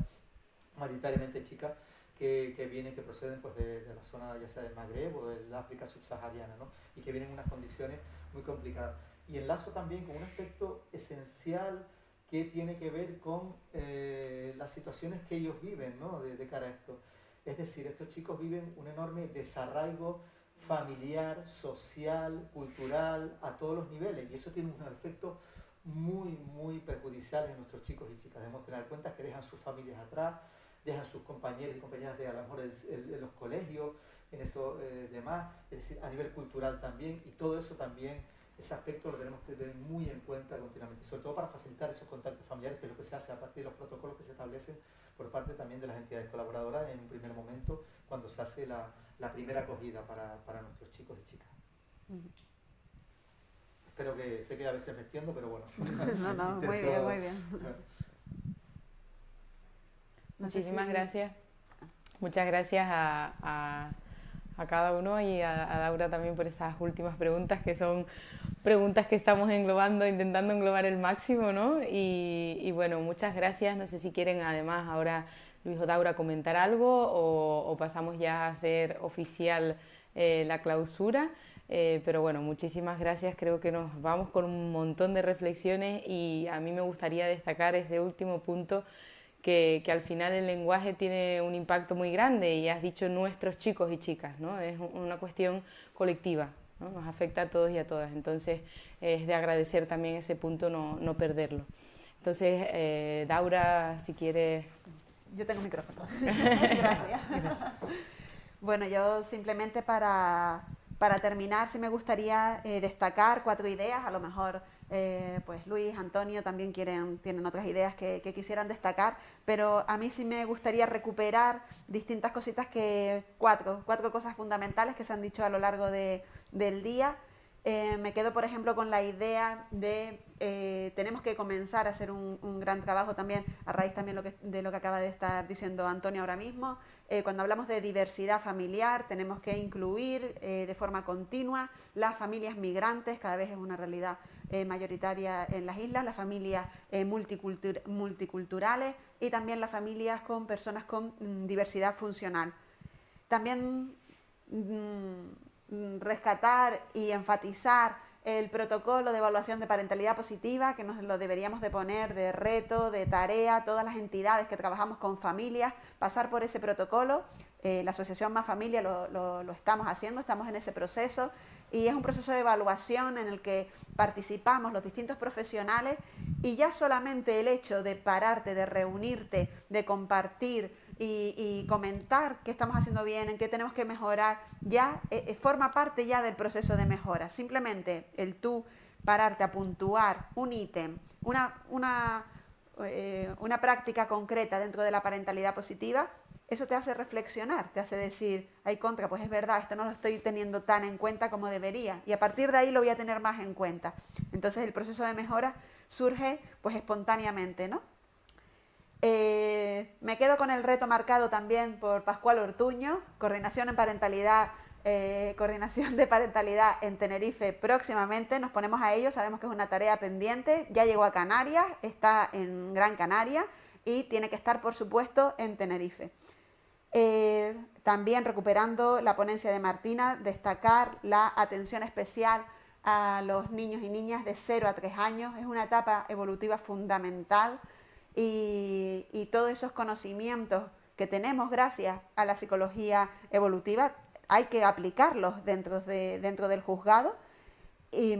mayoritariamente chicas, que vienen, que proceden pues de la zona ya sea del Magreb o del África subsahariana, ¿no? Y que vienen en unas condiciones muy complicadas. Y enlazo también con un aspecto esencial que tiene que ver con las situaciones que ellos viven, ¿no? de cara a esto. Es decir, estos chicos viven un enorme desarraigo familiar, social, cultural, a todos los niveles, y eso tiene un efecto muy perjudiciales en nuestros chicos y chicas. Debemos tener en cuenta que dejan sus familias atrás, dejan sus compañeros y compañeras de a lo mejor en los colegios, en eso demás, es decir, a nivel cultural también, y todo eso también, ese aspecto lo tenemos que tener muy en cuenta continuamente, sobre todo para facilitar esos contactos familiares, que es lo que se hace a partir de los protocolos que se establecen por parte también de las entidades colaboradoras en un primer momento, cuando se hace la primera acogida para nuestros chicos y chicas. Espero que, sé que a veces me extiendo, pero bueno. No, muy bien, muy bien. Muchísimas gracias. Muchas gracias a cada uno y a Daura también por esas últimas preguntas, que son preguntas que estamos englobando, intentando englobar el máximo, ¿no? Y bueno, muchas gracias. No sé si quieren además ahora Luis o Daura comentar algo o pasamos ya a hacer oficial la clausura. Pero bueno, muchísimas gracias. Creo que nos vamos con un montón de reflexiones y a mí me gustaría destacar este último punto, que al final el lenguaje tiene un impacto muy grande, y has dicho nuestros chicos y chicas, ¿no? Es una cuestión colectiva, ¿no? Nos afecta a todos y a todas, entonces es de agradecer también ese punto, no perderlo. Entonces, Daura, si quieres... Yo tengo micrófono. Gracias. Bueno, yo simplemente para terminar, sí me gustaría destacar 4 ideas, a lo mejor pues Luis, Antonio también tienen otras ideas que quisieran destacar, pero a mí sí me gustaría recuperar distintas cositas, cuatro cosas fundamentales que se han dicho a lo largo del día. Me quedo, por ejemplo, con la idea de tenemos que comenzar a hacer un gran trabajo también, a raíz también de lo que acaba de estar diciendo Antonio ahora mismo. Cuando hablamos de diversidad familiar, tenemos que incluir de forma continua las familias migrantes, cada vez es una realidad mayoritaria en las islas, las familias multiculturales y también las familias con personas con diversidad funcional. También rescatar y enfatizar el protocolo de evaluación de parentalidad positiva, que nos lo deberíamos de poner de reto, de tarea, todas las entidades que trabajamos con familias, pasar por ese protocolo. La Asociación Más Familia lo estamos haciendo, estamos en ese proceso, y es un proceso de evaluación en el que participamos los distintos profesionales, y ya solamente el hecho de pararte, de reunirte, de compartir y comentar qué estamos haciendo bien, en qué tenemos que mejorar, ya forma parte ya del proceso de mejora. Simplemente el tú pararte a puntuar un ítem, una práctica concreta dentro de la parentalidad positiva, eso te hace reflexionar, te hace decir, ay contra, pues es verdad, esto no lo estoy teniendo tan en cuenta como debería, y a partir de ahí lo voy a tener más en cuenta. Entonces el proceso de mejora surge pues espontáneamente, ¿no? Me quedo con el reto marcado también por Pascual Ortuño, coordinación de parentalidad en Tenerife próximamente. Nos ponemos a ello, sabemos que es una tarea pendiente, ya llegó a Canarias, está en Gran Canaria y tiene que estar, por supuesto, en Tenerife. También recuperando la ponencia de Martina, destacar la atención especial a los niños y niñas de 0 a 3 años, es una etapa evolutiva fundamental. Y todos esos conocimientos que tenemos gracias a la psicología evolutiva hay que aplicarlos dentro del juzgado. Y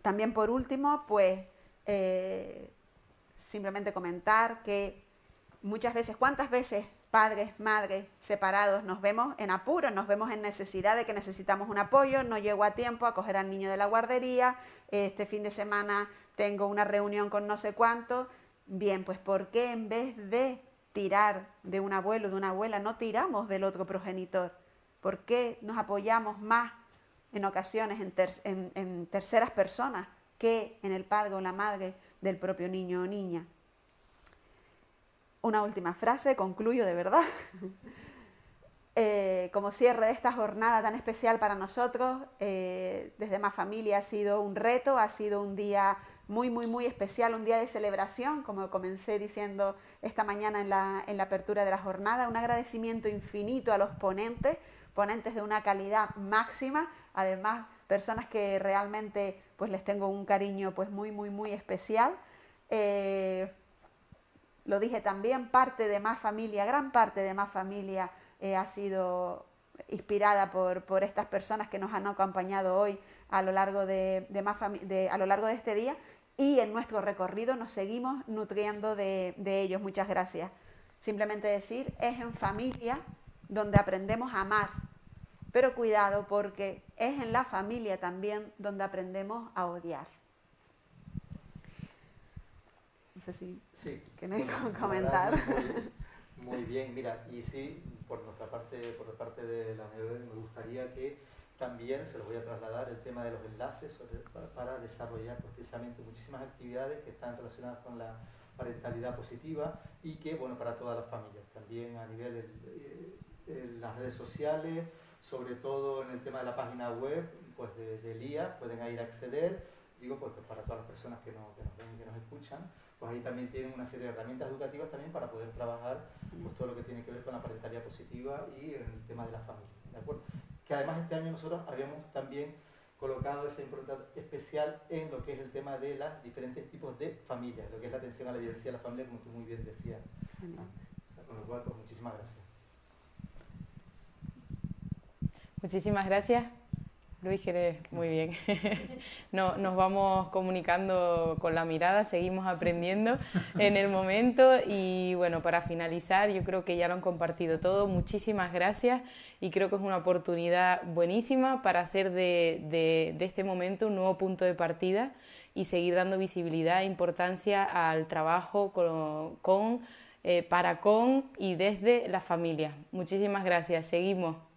también, por último, pues simplemente comentar que muchas veces, ¿cuántas veces padres, madres separados nos vemos en apuro, nos vemos en necesidad de que necesitamos un apoyo, no llego a tiempo a coger al niño de la guardería, este fin de semana tengo una reunión con no sé cuánto? Bien, pues ¿por qué en vez de tirar de un abuelo o de una abuela no tiramos del otro progenitor? ¿Por qué nos apoyamos más en ocasiones en terceras personas que en el padre o la madre del propio niño o niña? Una última frase, concluyo de verdad. como cierre de esta jornada tan especial para nosotros, desde Más Familia ha sido un reto, ha sido un día muy, muy, muy especial, un día de celebración, como comencé diciendo esta mañana en la apertura de la jornada, un agradecimiento infinito a los ponentes de una calidad máxima, además personas que realmente pues les tengo un cariño pues muy, muy, muy especial. Lo dije también, parte de Más Familia, gran parte de Más Familia ha sido inspirada por estas personas que nos han acompañado hoy a lo largo de este día, y en nuestro recorrido nos seguimos nutriendo de ellos. Muchas gracias. Simplemente decir, es en familia donde aprendemos a amar, pero cuidado, porque es en la familia también donde aprendemos a odiar. No sé si quieres comentar. Muy bien, mira, y sí, por la parte de la UNED, me gustaría que también se los voy a trasladar el tema de los enlaces para desarrollar precisamente muchísimas actividades que están relacionadas con la parentalidad positiva y que, bueno, para todas las familias, también a nivel de las redes sociales, sobre todo en el tema de la página web pues de LIA, pueden ir a acceder, digo porque para todas las personas que nos ven y que nos escuchan, pues ahí también tienen una serie de herramientas educativas también para poder trabajar pues todo lo que tiene que ver con la parentalidad positiva y el tema de la familia, ¿de acuerdo? Que además este año nosotros habíamos también colocado esa importancia especial en lo que es el tema de los diferentes tipos de familias, lo que es la atención a la diversidad de la familia, como tú muy bien decías. O sea, con lo cual, pues muchísimas gracias. Muchísimas gracias. Luis, muy bien. No, nos vamos comunicando con la mirada, seguimos aprendiendo en el momento y bueno, para finalizar, yo creo que ya lo han compartido todo. Muchísimas gracias y creo que es una oportunidad buenísima para hacer de este momento un nuevo punto de partida y seguir dando visibilidad e importancia al trabajo para y desde la familia. Muchísimas gracias. Seguimos.